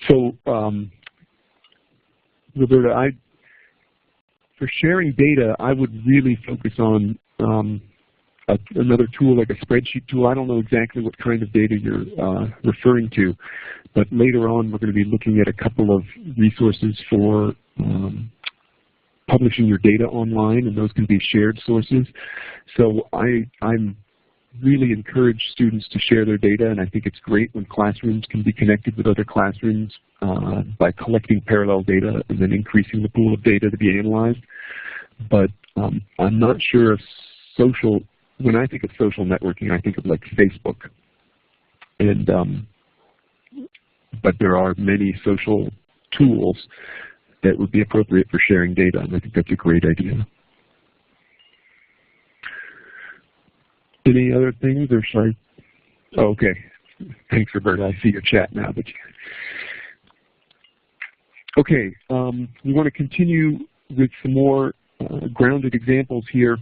So, Roberta, for sharing data, I would really focus on another tool like a spreadsheet tool. I don't know exactly what kind of data you're referring to, but later on we're going to be looking at a couple of resources for publishing your data online, and those can be shared sources. So I'm really encourage students to share their data, and I think it's great when classrooms can be connected with other classrooms by collecting parallel data and then increasing the pool of data to be analyzed. But I'm not sure if when I think of social networking, I think of like Facebook. And but there are many social tools that would be appropriate for sharing data, and I think that's a great idea. Any other things, or should I? Oh, okay. Thanks, Roberta. I see your chat now. But okay, we want to continue with some more grounded examples here,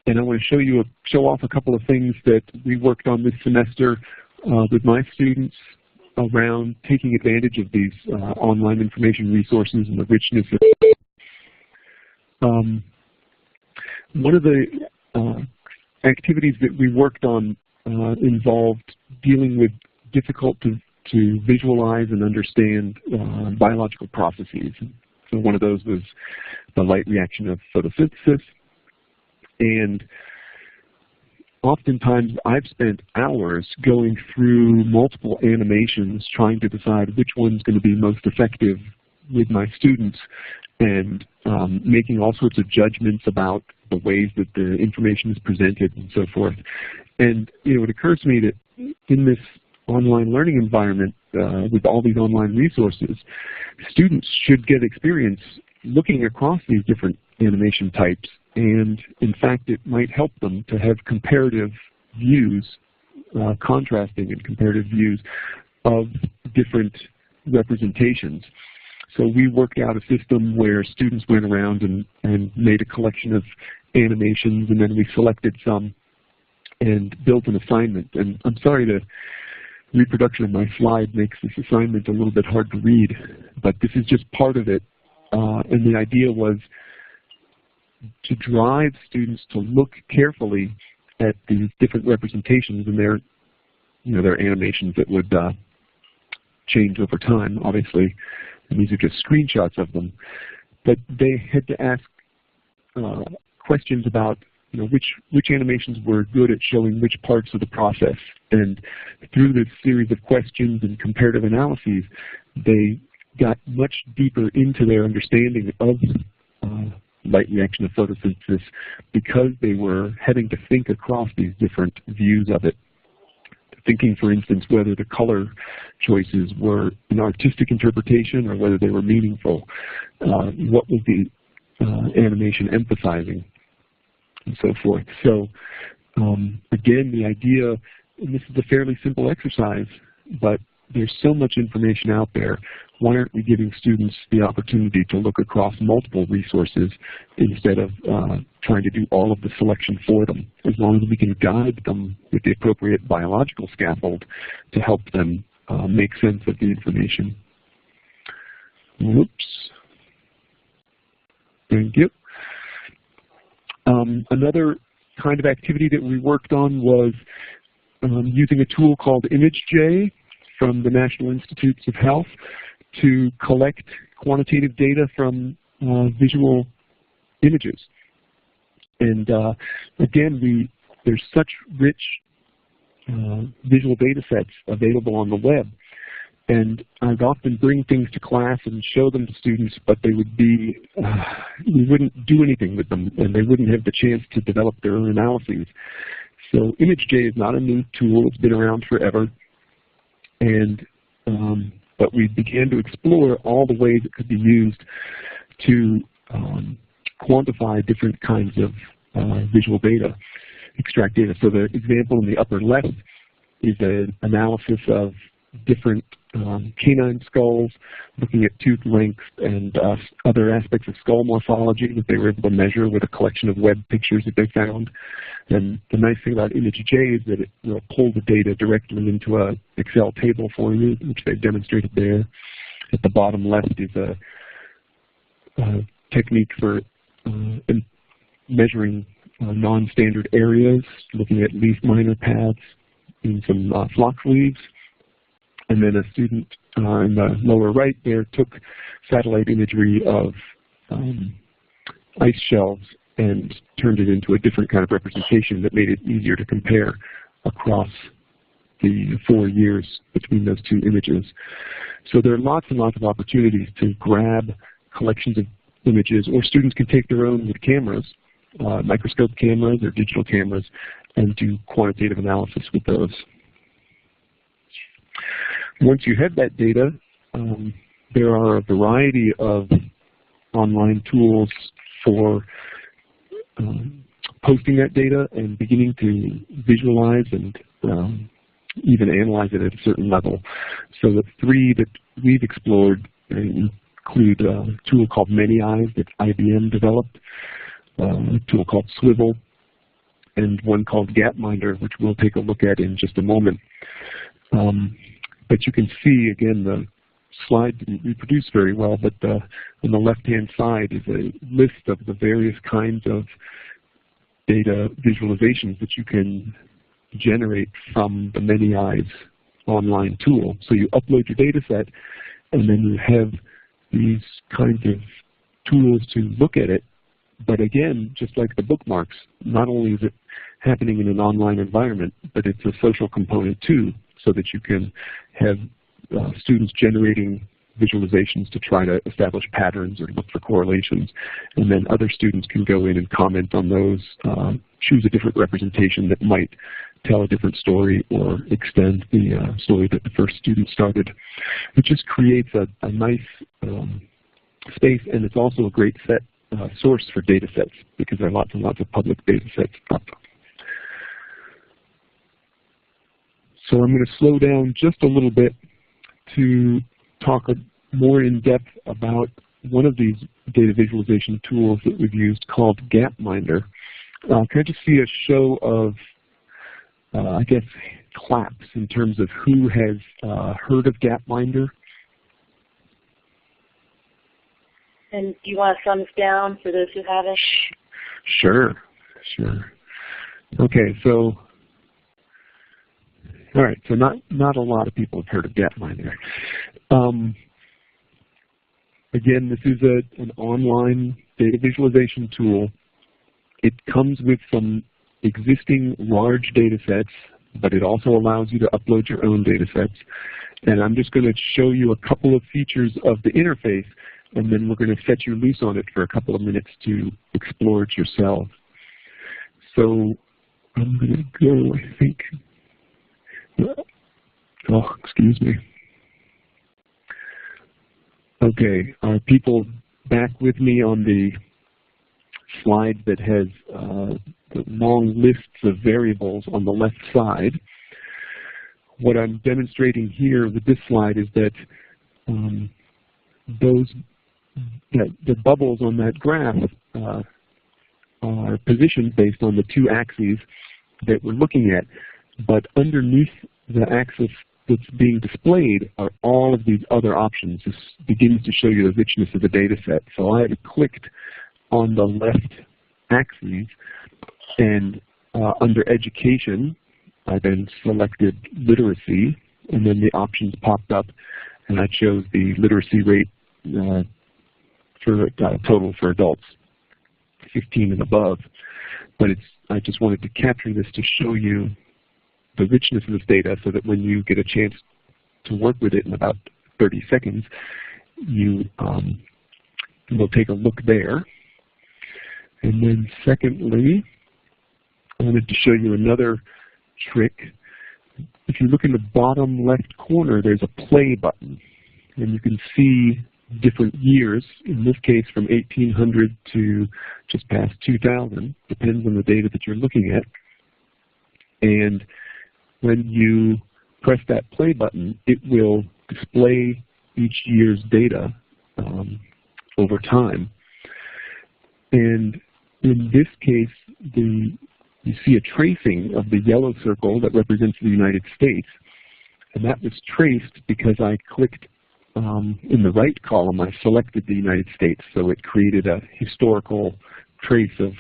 and I want to show off a couple of things that we worked on this semester with my students around taking advantage of these online information resources and the richness of one of the activities that we worked on involved dealing with difficult to visualize and understand biological processes. So one of those was the light reaction of photosynthesis. And oftentimes I've spent hours going through multiple animations trying to decide which one's going to be most effective with my students, and making all sorts of judgments about the ways that the information is presented and so forth. And it occurs to me that in this online learning environment with all these online resources, students should get experience looking across these different animation types, and in fact it might help them to have comparative views, contrasting and comparative views of different representations. So we worked out a system where students went around and made a collection of animations, and then we selected some and built an assignment. And I'm sorry, the reproduction of my slide makes this assignment a little bit hard to read, but this is just part of it. And the idea was to drive students to look carefully at these different representations and their animations that would change over time, obviously. And these are just screenshots of them. But they had to ask questions about which animations were good at showing which parts of the process. And through this series of questions and comparative analyses, they got much deeper into their understanding of light reaction of photosynthesis because they were having to think across these different views of it. Thinking, for instance, whether the color choices were an artistic interpretation or whether they were meaningful. What was the animation emphasizing, and so forth. So again, the idea, and this is a fairly simple exercise, but there's so much information out there. Why aren't we giving students the opportunity to look across multiple resources instead of trying to do all of the selection for them, as long as we can guide them with the appropriate biological scaffold to help them make sense of the information. Whoops. Thank you. Another kind of activity that we worked on was using a tool called ImageJ from the National Institutes of Health to collect quantitative data from visual images. And again, there's such rich visual data sets available on the web. And I'd often bring things to class and show them to students, but they would be, we wouldn't do anything with them, and they wouldn't have the chance to develop their own analyses. So ImageJ is not a new tool. It's been around forever. And but we began to explore all the ways it could be used to quantify different kinds of visual data, extract data. So the example in the upper left is an analysis of different canine skulls, looking at tooth length and other aspects of skull morphology that they were able to measure with a collection of web pictures that they found. And the nice thing about ImageJ is that it will pull the data directly into an Excel table for you, which they've demonstrated there. At the bottom left is a technique for measuring non-standard areas, looking at leaf minor paths in some phlox leaves. And then a student in the lower right there took satellite imagery of ice shelves and turned it into a different kind of representation that made it easier to compare across the 4 years between those two images. So there are lots and lots of opportunities to grab collections of images, or students can take their own with cameras, microscope cameras or digital cameras, and do quantitative analysis with those. Once you have that data, there are a variety of online tools for posting that data and beginning to visualize and even analyze it at a certain level. So the three that we've explored include a tool called Many Eyes that IBM developed, a tool called Swivel, and one called Gapminder, which we'll take a look at in just a moment. But you can see, again, the slide didn't reproduce very well, but on the left-hand side is a list of the various kinds of data visualizations that you can generate from the Many Eyes online tool. So you upload your data set, and then you have these kinds of tools to look at it. But again, just like the bookmarks, not only is it happening in an online environment, but it's a social component too, so that you can have students generating visualizations to try to establish patterns or look for correlations. And then other students can go in and comment on those, choose a different representation that might tell a different story or extend the story that the first student started. It just creates a nice space, and it's also a great source for data sets, because there are lots and lots of public data sets up. So I'm going to slow down just a little bit to talk more in depth about one of these data visualization tools that we've used called Gapminder. Can I just see a show of, I guess, claps in terms of who has heard of Gapminder? And do you want a thumbs down for those who haven't? Sure, sure. Okay, so all right, so not a lot of people have heard of Gapminder. Again, this is an online data visualization tool It comes with some existing large data sets, but it also allows you to upload your own data sets. And I'm just going to show you a couple of features of the interface, and then we're going to set you loose on it for a couple of minutes to explore it yourself. So I'm going to go, I think, oh, excuse me. Okay, are people back with me on the slide that has the long lists of variables on the left side? What I'm demonstrating here with this slide is that the bubbles on that graph are positioned based on the two axes that we're looking at, but underneath the axis that's being displayed are all of these other options. This begins to show you the richness of the data set. So I have clicked on the left axis, and under education, I then selected literacy, and then the options popped up, and I chose the literacy rate for total for adults, 15 and above. But I just wanted to capture this to show you the richness of this data so that when you get a chance to work with it in about 30 seconds, you will take a look there. And then secondly, I wanted to show you another trick. If you look in the bottom left corner, there's a play button, and you can see different years, in this case from 1800 to just past 2000, depends on the data that you're looking at. And when you press that play button, it will display each year's data over time. And in this case, you see a tracing of the yellow circle that represents the United States. And that was traced because I clicked in the right column, I selected the United States. So it created a historical trace of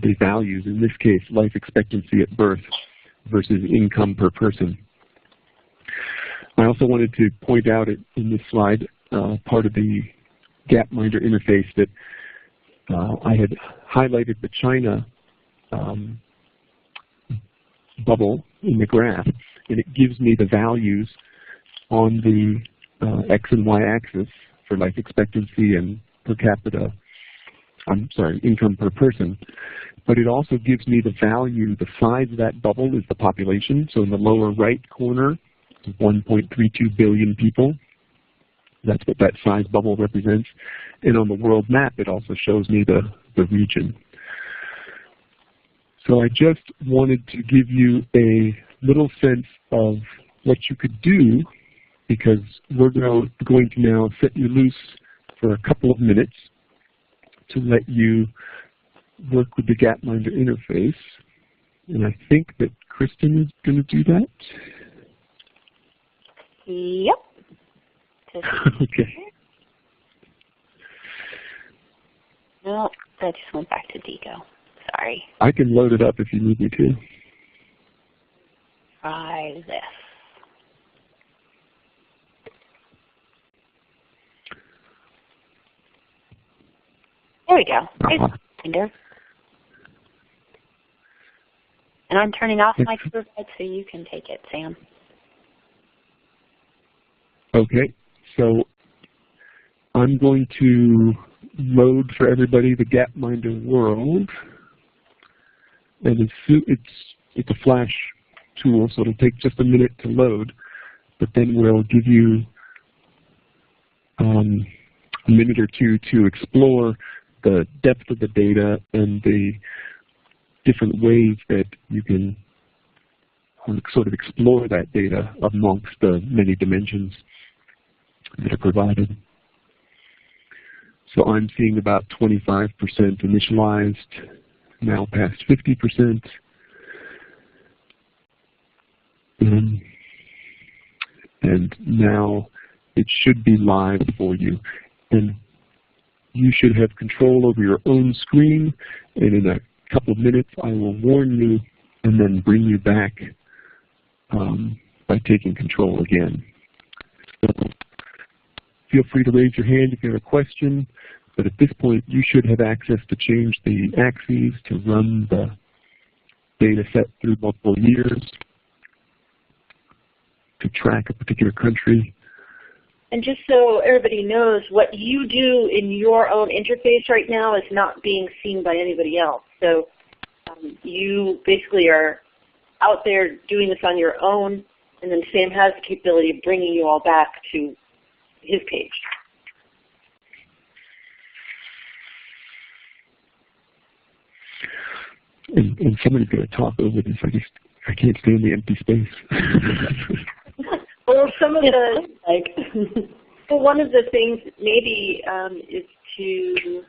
the values, in this case, life expectancy at birth versus income per person. I also wanted to point out in this slide, part of the Gapminder interface, that I had highlighted the China bubble in the graph, and it gives me the values on the X and Y axis for life expectancy and per capita, income per person. But it also gives me the value, the size of that bubble is the population. So in the lower right corner, 1.32 billion people. That's what that size bubble represents. And on the world map, it also shows me the region. So I just wanted to give you a little sense of what you could do, because we're going to now set you loose for a couple of minutes to let you work with the Gapminder interface. And I think that Kristen is going to do that. Yep. Okay. No, that just went back to Deco. Sorry. I can load it up if you need me to. Try this. There we go. There's And I'm turning off my tour guide so you can take it, Sam. Okay, so I'm going to load for everybody the Gapminder world, and it's a Flash tool, so it'll take just a minute to load, but then we'll give you a minute or two to explore the depth of the data and the different ways that you can sort of explore that data amongst the many dimensions that are provided. So I'm seeing about 25% initialized, now past 50%. And now it should be live for you. And you should have control over your own screen, and in a couple of minutes I will warn you and then bring you back by taking control again. So feel free to raise your hand if you have a question. But at this point, you should have access to change the axes, to run the data set through multiple years, to track a particular country. And just so everybody knows, what you do in your own interface right now is not being seen by anybody else. So you basically are out there doing this on your own, and then Sam has the capability of bringing you all back to his page. And somebody's going to talk over this. I can't stand the empty space. Well, some of the well, one of the things maybe is to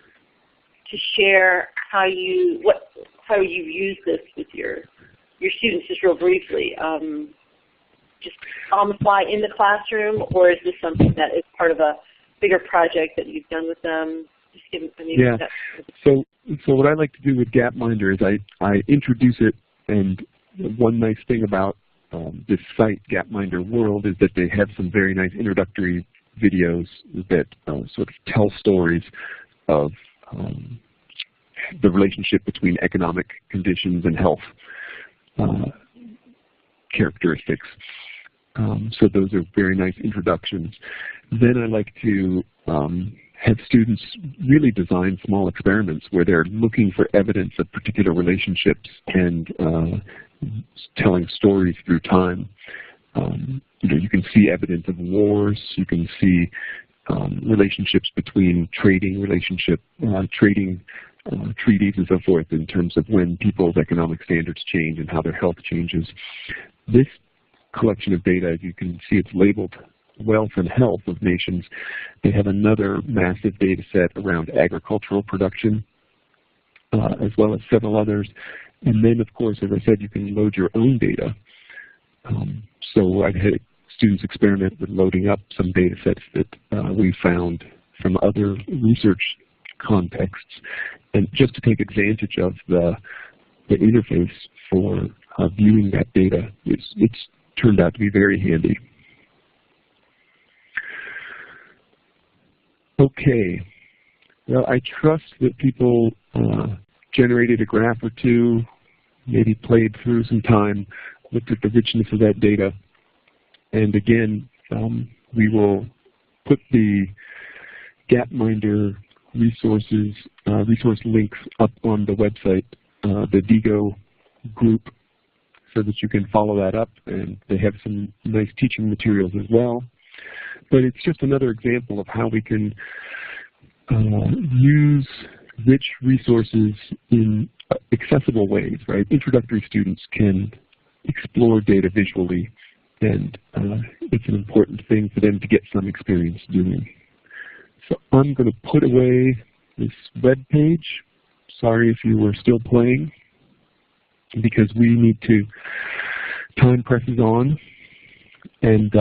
share how you use this with your students, just real briefly. Just on the fly in the classroom, or is this something that is part of a bigger project that you've done with them? Just give yeah. So what I like to do with Gapminder is I introduce it, and one nice thing about this site, Gapminder World, is that they have some very nice introductory videos that sort of tell stories of the relationship between economic conditions and health characteristics. So those are very nice introductions. Then I like to have students really design small experiments where they're looking for evidence of particular relationships and telling stories through time. You can see evidence of wars. You can see relationships between trading treaties and so forth in terms of when people's economic standards change and how their health changes. This collection of data, as you can see, it's labeled Wealth and Health of Nations. They have another massive data set around agricultural production, as well as several others. And then, of course, as I said, you can load your own data. So I've had students experiment with loading up some data sets that we found from other research contexts, and just to take advantage of the interface for viewing that data. It's turned out to be very handy. Okay, well, I trust that people generated a graph or two, maybe played through some time, looked at the richness of that data, and again, we will put the Gapminder resource links up on the website, the DIGO group, so that you can follow that up, and they have some nice teaching materials as well. But it's just another example of how we can use rich resources in accessible ways, right? Introductory students can explore data visually, and it's an important thing for them to get some experience doing. So I'm going to put away this web page. Sorry if you were still playing, because we need to, time presses on. And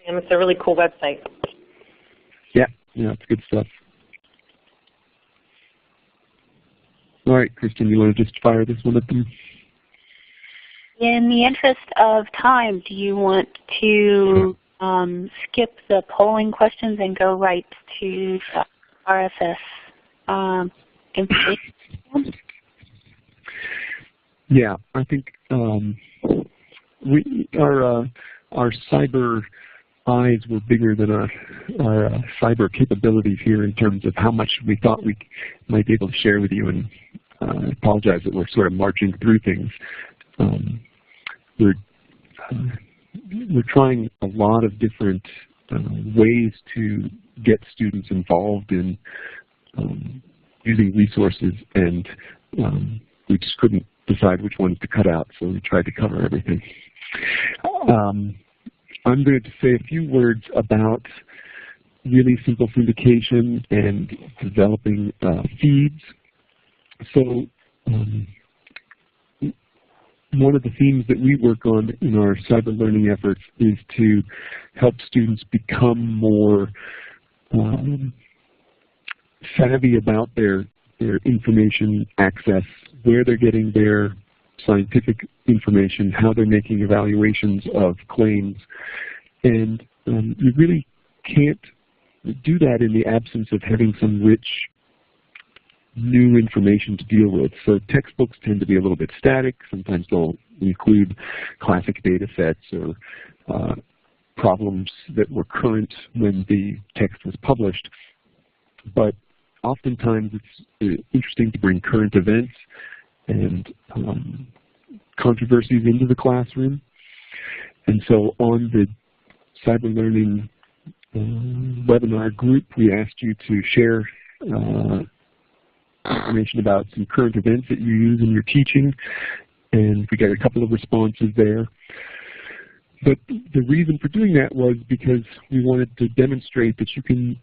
it's a really cool website. Yeah, it's good stuff. All right, Kristen, you want to just fire this one at them? In the interest of time, do you want to skip the polling questions and go right to the RSS information? Yeah, I think our cyber eyes were bigger than our cyber capabilities here in terms of how much we thought we might be able to share with you, and I apologize that we're sort of marching through things. We're trying a lot of different ways to get students involved in using resources, and we just couldn't decide which ones to cut out, so we tried to cover everything. I'm going to say a few words about really simple syndication and developing feeds. So one of the themes that we work on in our cyber learning efforts is to help students become more savvy about their information access, where they're getting their scientific information, how they're making evaluations of claims. And you really can't do that in the absence of having some rich new information to deal with. So textbooks tend to be a little bit static. Sometimes they'll include classic data sets or problems that were current when the text was published. But oftentimes it's interesting to bring current events and controversies into the classroom. And so on the Cyberlearning webinar group, we asked you to share information about some current events that you use in your teaching, and we got a couple of responses there. But the reason for doing that was because we wanted to demonstrate that you can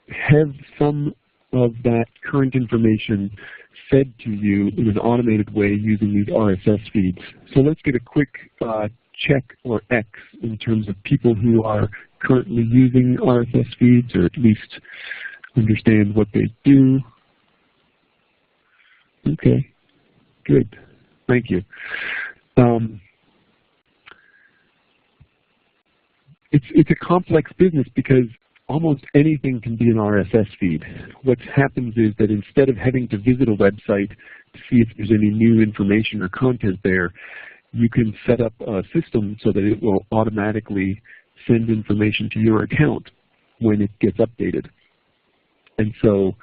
have some of that current information fed to you in an automated way using these RSS feeds. So let's get a quick check or X in terms of people who are currently using RSS feeds, or at least understand what they do. Okay, good, thank you. It's a complex business because almost anything can be an RSS feed. What happens is that instead of having to visit a website to see if there's any new information or content there, you can set up a system so that it will automatically send information to your account when it gets updated. And so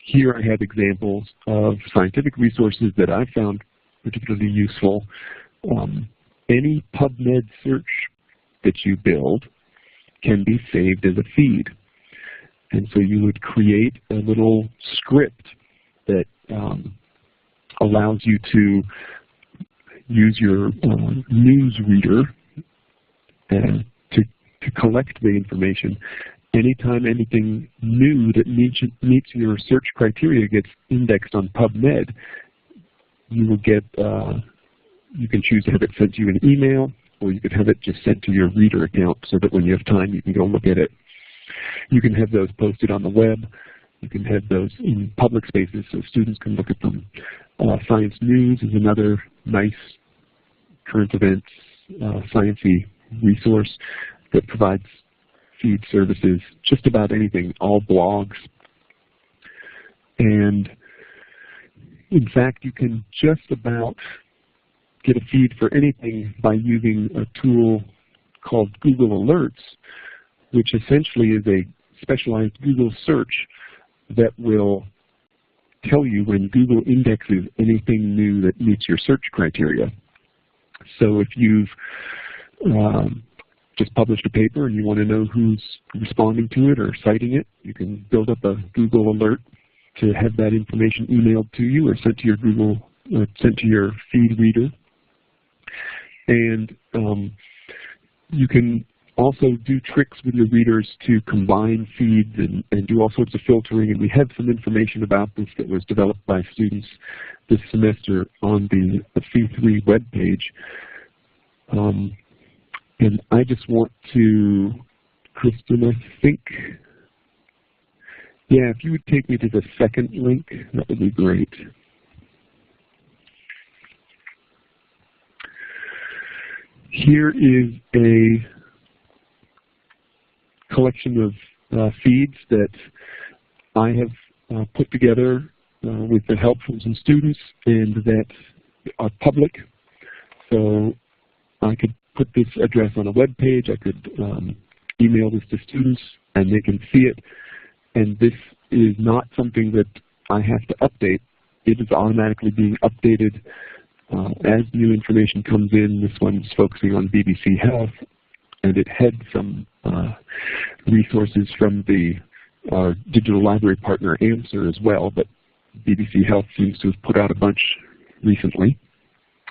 here I have examples of scientific resources that I found particularly useful. Any PubMed search that you build can be saved as a feed. And so you would create a little script that allows you to use your news reader to collect the information. Anytime anything new that meets your search criteria gets indexed on PubMed, you will get, you can choose to have it sent to you in email, or you could have it just sent to your reader account so that when you have time you can go look at it. You can have those posted on the web. You can have those in public spaces so students can look at them. Science News is another nice current events, science-y resource that provides feed services, just about anything, all blogs. And in fact, you can just about get a feed for anything by using a tool called Google Alerts, which essentially is a specialized Google search that will tell you when Google indexes anything new that meets your search criteria. So if you've just published a paper and you want to know who's responding to it or citing it, you can build up a Google alert to have that information emailed to you or sent to your sent to your feed reader. And you can also do tricks with your readers to combine feeds and do all sorts of filtering. And we have some information about this that was developed by students this semester on the C3 webpage. And I just want to, Kristen, I think, yeah, if you would take me to the second link, that would be great. Here is a collection of feeds that I have put together with the help from some students and that are public. So I could put this address on a web page, I could email this to students and they can see it. And this is not something that I have to update. It is automatically being updated as new information comes in. This one's focusing on BBC Health, and it had some resources from the digital library partner Answer as well, but BBC Health seems to have put out a bunch recently.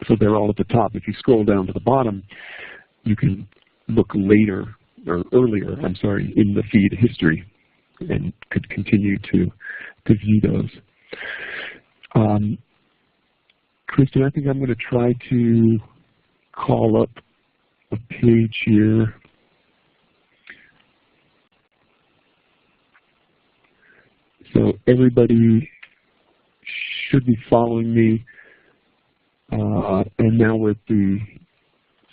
So they're all at the top. If you scroll down to the bottom, you can look later, or earlier, I'm sorry, in the feed history and could continue to view those. Kristen, I think I'm going to try to call up a page here. So everybody should be following me. And now we're at the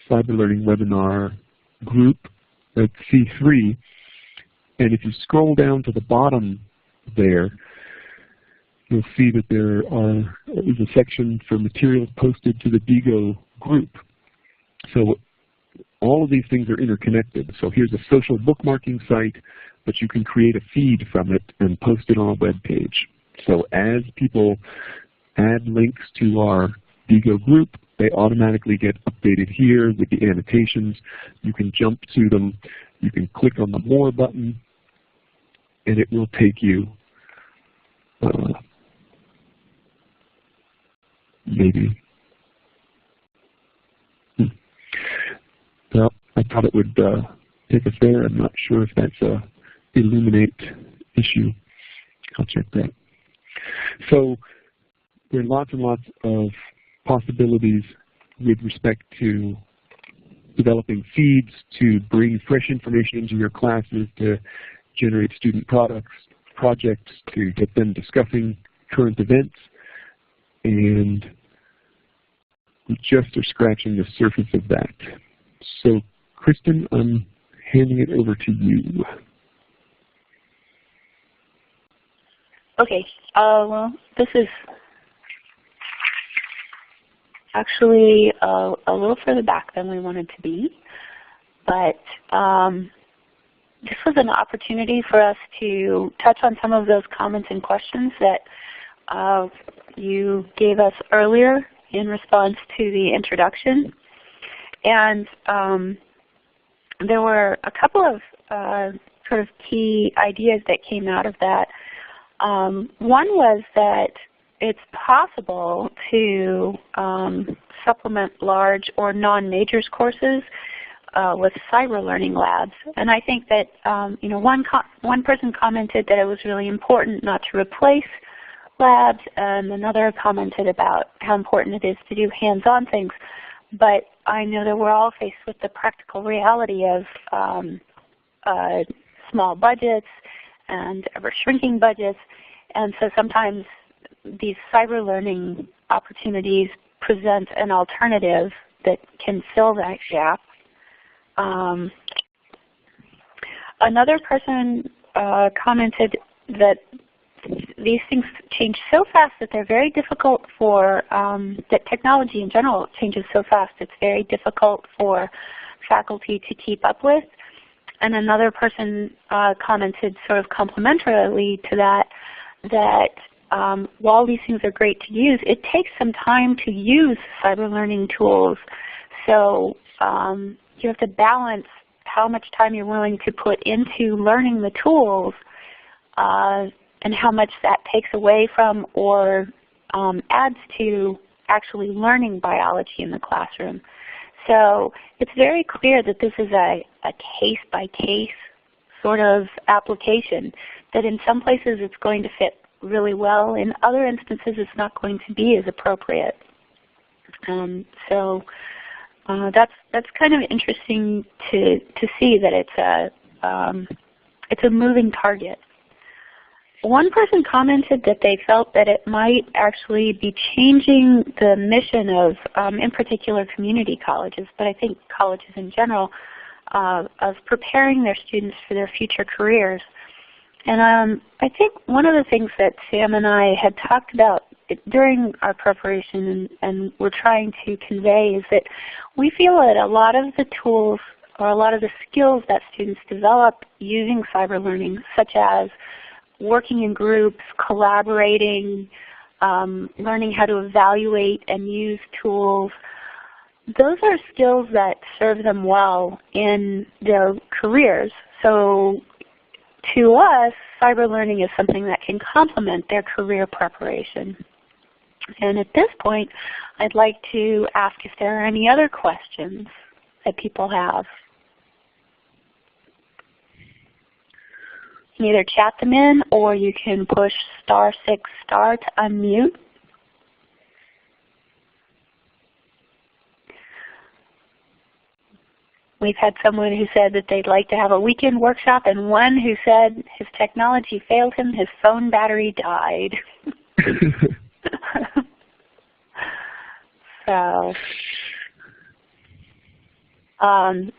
Cyberlearning webinar group at C3. And if you scroll down to the bottom there, you'll see that there is a section for materials posted to the DIGO group. So all of these things are interconnected. So here's a social bookmarking site, but you can create a feed from it and post it on a web page. So as people add links to our DIGO group, they automatically get updated here with the annotations. You can jump to them. You can click on the More button, and it will take you maybe. Well, I thought it would take us there. I'm not sure if that's a Elluminate issue. I'll check that. So there are lots and lots of possibilities with respect to developing feeds to bring fresh information into your classes, to generate student projects, to get them discussing current events, and we just are scratching the surface of that. So, Kristen, I'm handing it over to you. Okay, well, this is actually a little further back than we wanted to be, but this was an opportunity for us to touch on some of those comments and questions that you gave us earlier in response to the introduction. And there were a couple of sort of key ideas that came out of that. One was that it's possible to supplement large or non-majors courses with Cyberlearning labs. And I think that one person commented that it was really important not to replace labs, and another commented about how important it is to do hands-on things. But I know that we're all faced with the practical reality of small budgets and ever-shrinking budgets, and so sometimes these Cyberlearning opportunities present an alternative that can fill that gap. Another person commented that these things change so fast that they're very difficult for, that technology in general changes so fast it's very difficult for faculty to keep up with. And another person commented sort of complementarily to that, that while these things are great to use, it takes some time to use Cyberlearning tools. So you have to balance how much time you're willing to put into learning the tools and how much that takes away from or adds to actually learning biology in the classroom. So it's very clear that this is a case-by-case sort of application, that in some places it's going to fit really well. In other instances it's not going to be as appropriate. So that's kind of interesting to see that it's a moving target. One person commented that they felt that it might actually be changing the mission of, in particular, community colleges, but I think colleges in general, of preparing their students for their future careers. And I think one of the things that Sam and I had talked about during our preparation and we're trying to convey is that we feel that a lot of the tools or a lot of the skills that students develop using Cyberlearning, such as working in groups, collaborating, learning how to evaluate and use tools, those are skills that serve them well in their careers. So to us, Cyberlearning is something that can complement their career preparation. And at this point, I'd like to ask if there are any other questions that people have. You can either chat them in or you can push *6* to unmute. We've had someone who said that they'd like to have a weekend workshop, and one who said his technology failed him, his phone battery died. So,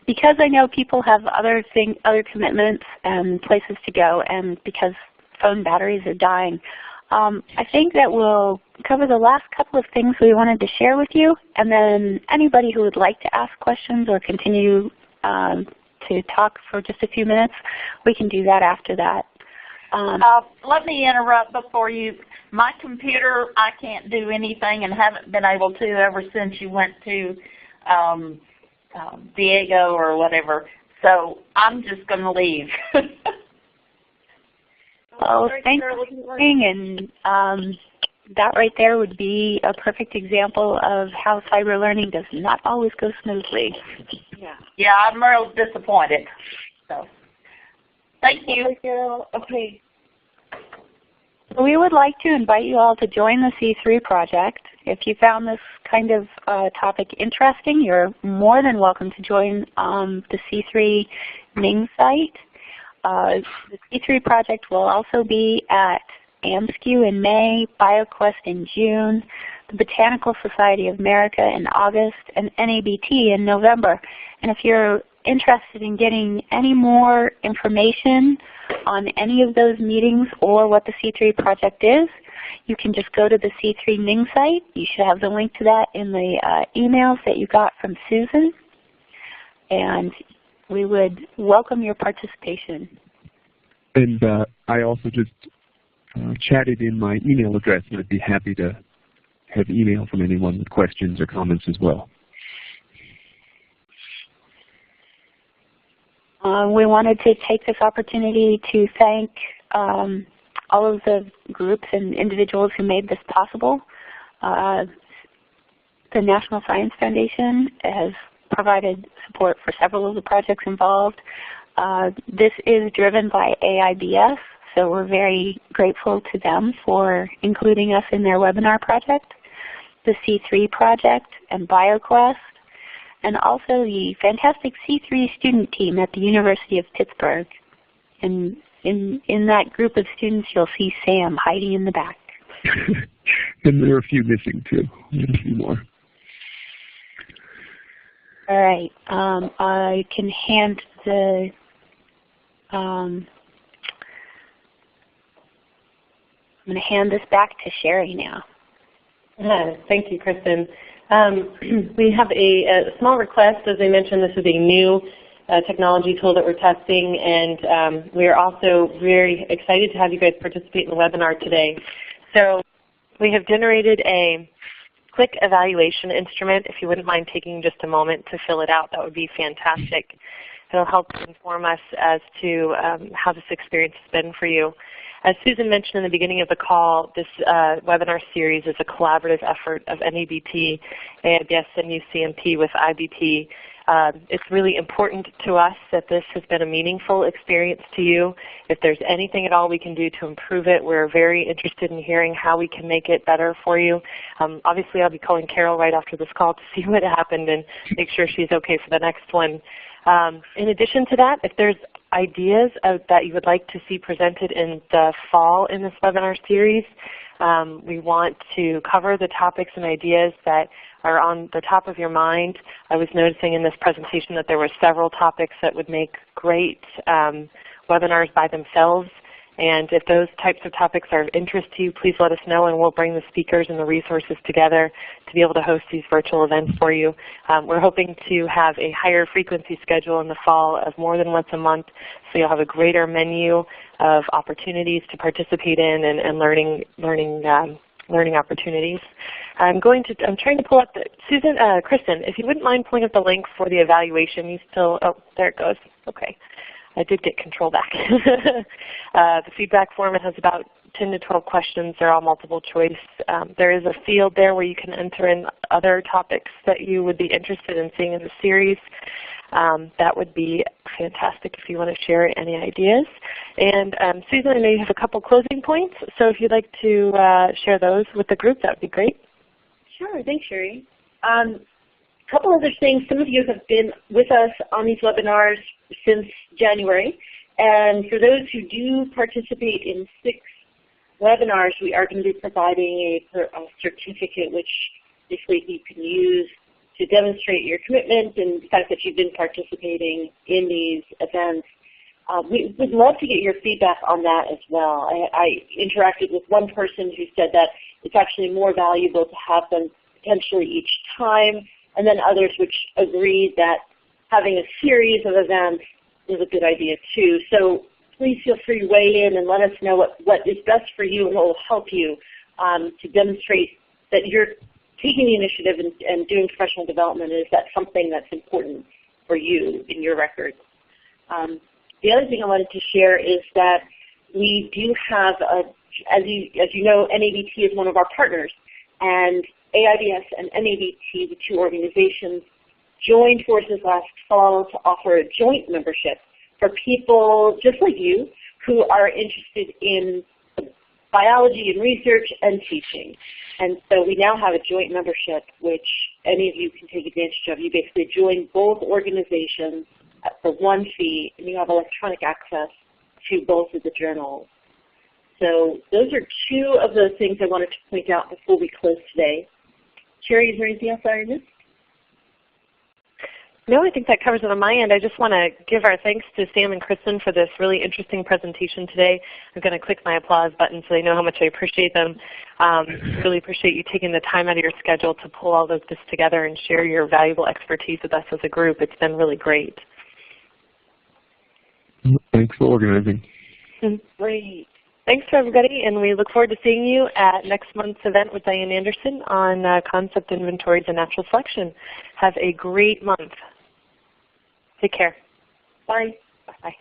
because I know people have other commitments and places to go, and because phone batteries are dying. I think that we'll cover the last couple of things we wanted to share with you, and then anybody who would like to ask questions or continue to talk for just a few minutes, we can do that after that. Let me interrupt before you. My computer, I can't do anything and haven't been able to ever since you went to Diego or whatever. So I'm just going to leave. Well, thanks for listening, and that right there would be a perfect example of how cyber learning does not always go smoothly. Yeah, I'm real disappointed. So, thank you. Okay. We would like to invite you all to join the C3 project. If you found this kind of topic interesting, you're more than welcome to join the C3 Ning site. The C3 project will also be at AMSCU in May, BioQuest in June, the Botanical Society of America in August, and NABT in November. And if you're interested in getting any more information on any of those meetings or what the C3 project is, you can just go to the C3 Ning site. You should have the link to that in the emails that you got from Susan. And we would welcome your participation. And I also just chatted in my email address, and I'd be happy to have email from anyone with questions or comments as well. We wanted to take this opportunity to thank all of the groups and individuals who made this possible. The National Science Foundation has provided support for several of the projects involved. This is driven by AIBS, so we're very grateful to them for including us in their webinar project, the C3 project, and BioQuest, and also the fantastic C3 student team at the University of Pittsburgh. And in that group of students, you'll see Sam hiding in the back. And there are a few missing too, a few more. All right, I can hand the I'm going to hand this back to Sherry now. Thank you, Kristen. We have a small request. As I mentioned, this is a new technology tool that we're testing, and we are also very excited to have you guys participate in the webinar today. So we have generated a quick evaluation instrument. If you wouldn't mind taking just a moment to fill it out, that would be fantastic. It'll help inform us as to how this experience has been for you. As Susan mentioned in the beginning of the call, this webinar series is a collaborative effort of NABT, AIBS, and UCMP with IBP. It's really important to us that this has been a meaningful experience to you. If there's anything at all we can do to improve it, we're very interested in hearing how we can make it better for you. Obviously, I'll be calling Carol right after this call to see what happened and make sure she's okay for the next one. In addition to that, if there's ideas that you would like to see presented in the fall in this webinar series, we want to cover the topics and ideas that are on the top of your mind. I was noticing in this presentation that there were several topics that would make great webinars by themselves. And if those types of topics are of interest to you, please let us know, and we'll bring the speakers and the resources together to be able to host these virtual events for you. We're hoping to have a higher frequency schedule in the fall of more than once a month, so you'll have a greater menu of opportunities to participate in and learning opportunities. I'm trying to pull up Kristen, if you wouldn't mind pulling up the link for the evaluation. Oh, there it goes. Okay. I did get control back. The feedback form, it has about 10 to 12 questions. They're all multiple choice. There is a field there where you can enter in other topics that you would be interested in seeing in the series. That would be fantastic if you want to share any ideas. And Susan, I know you have a couple closing points, so if you'd like to share those with the group, that would be great. Sure, thanks, Sherry. A couple other things. Some of you have been with us on these webinars since January. And for those who do participate in 6 webinars, we are going to be providing a certificate which basically you can use to demonstrate your commitment and the fact that you've been participating in these events. We would love to get your feedback on that as well. I interacted with one person who said that it's actually more valuable to have them potentially each time, and then others which agreed that having a series of events is a good idea too. So please feel free to weigh in and let us know what is best for you and what will help you to demonstrate that you're taking the initiative and doing professional development. Is that something that's important for you in your records? The other thing I wanted to share is that we do have, as you know, NABT is one of our partners, and AIBS and NABT, the two organizations, joined forces last fall to offer a joint membership for people just like you who are interested in biology and research and teaching. And so we now have a joint membership which any of you can take advantage of. You basically join both organizations for one fee, and you have electronic access to both of the journals. So those are two of the things I wanted to point out before we close today. Sherry, is there anything else I missed? No, I think that covers it on my end. I just want to give our thanks to Sam and Kristen for this really interesting presentation today. I'm going to click my applause button so they know how much I appreciate them. Really appreciate you taking the time out of your schedule to pull all of this together and share your valuable expertise with us as a group. It's been really great. Thanks for organizing. Great. Thanks to everybody, and we look forward to seeing you at next month's event with Diane Anderson on concept inventories and natural selection. Have a great month. Take care. Bye. Bye.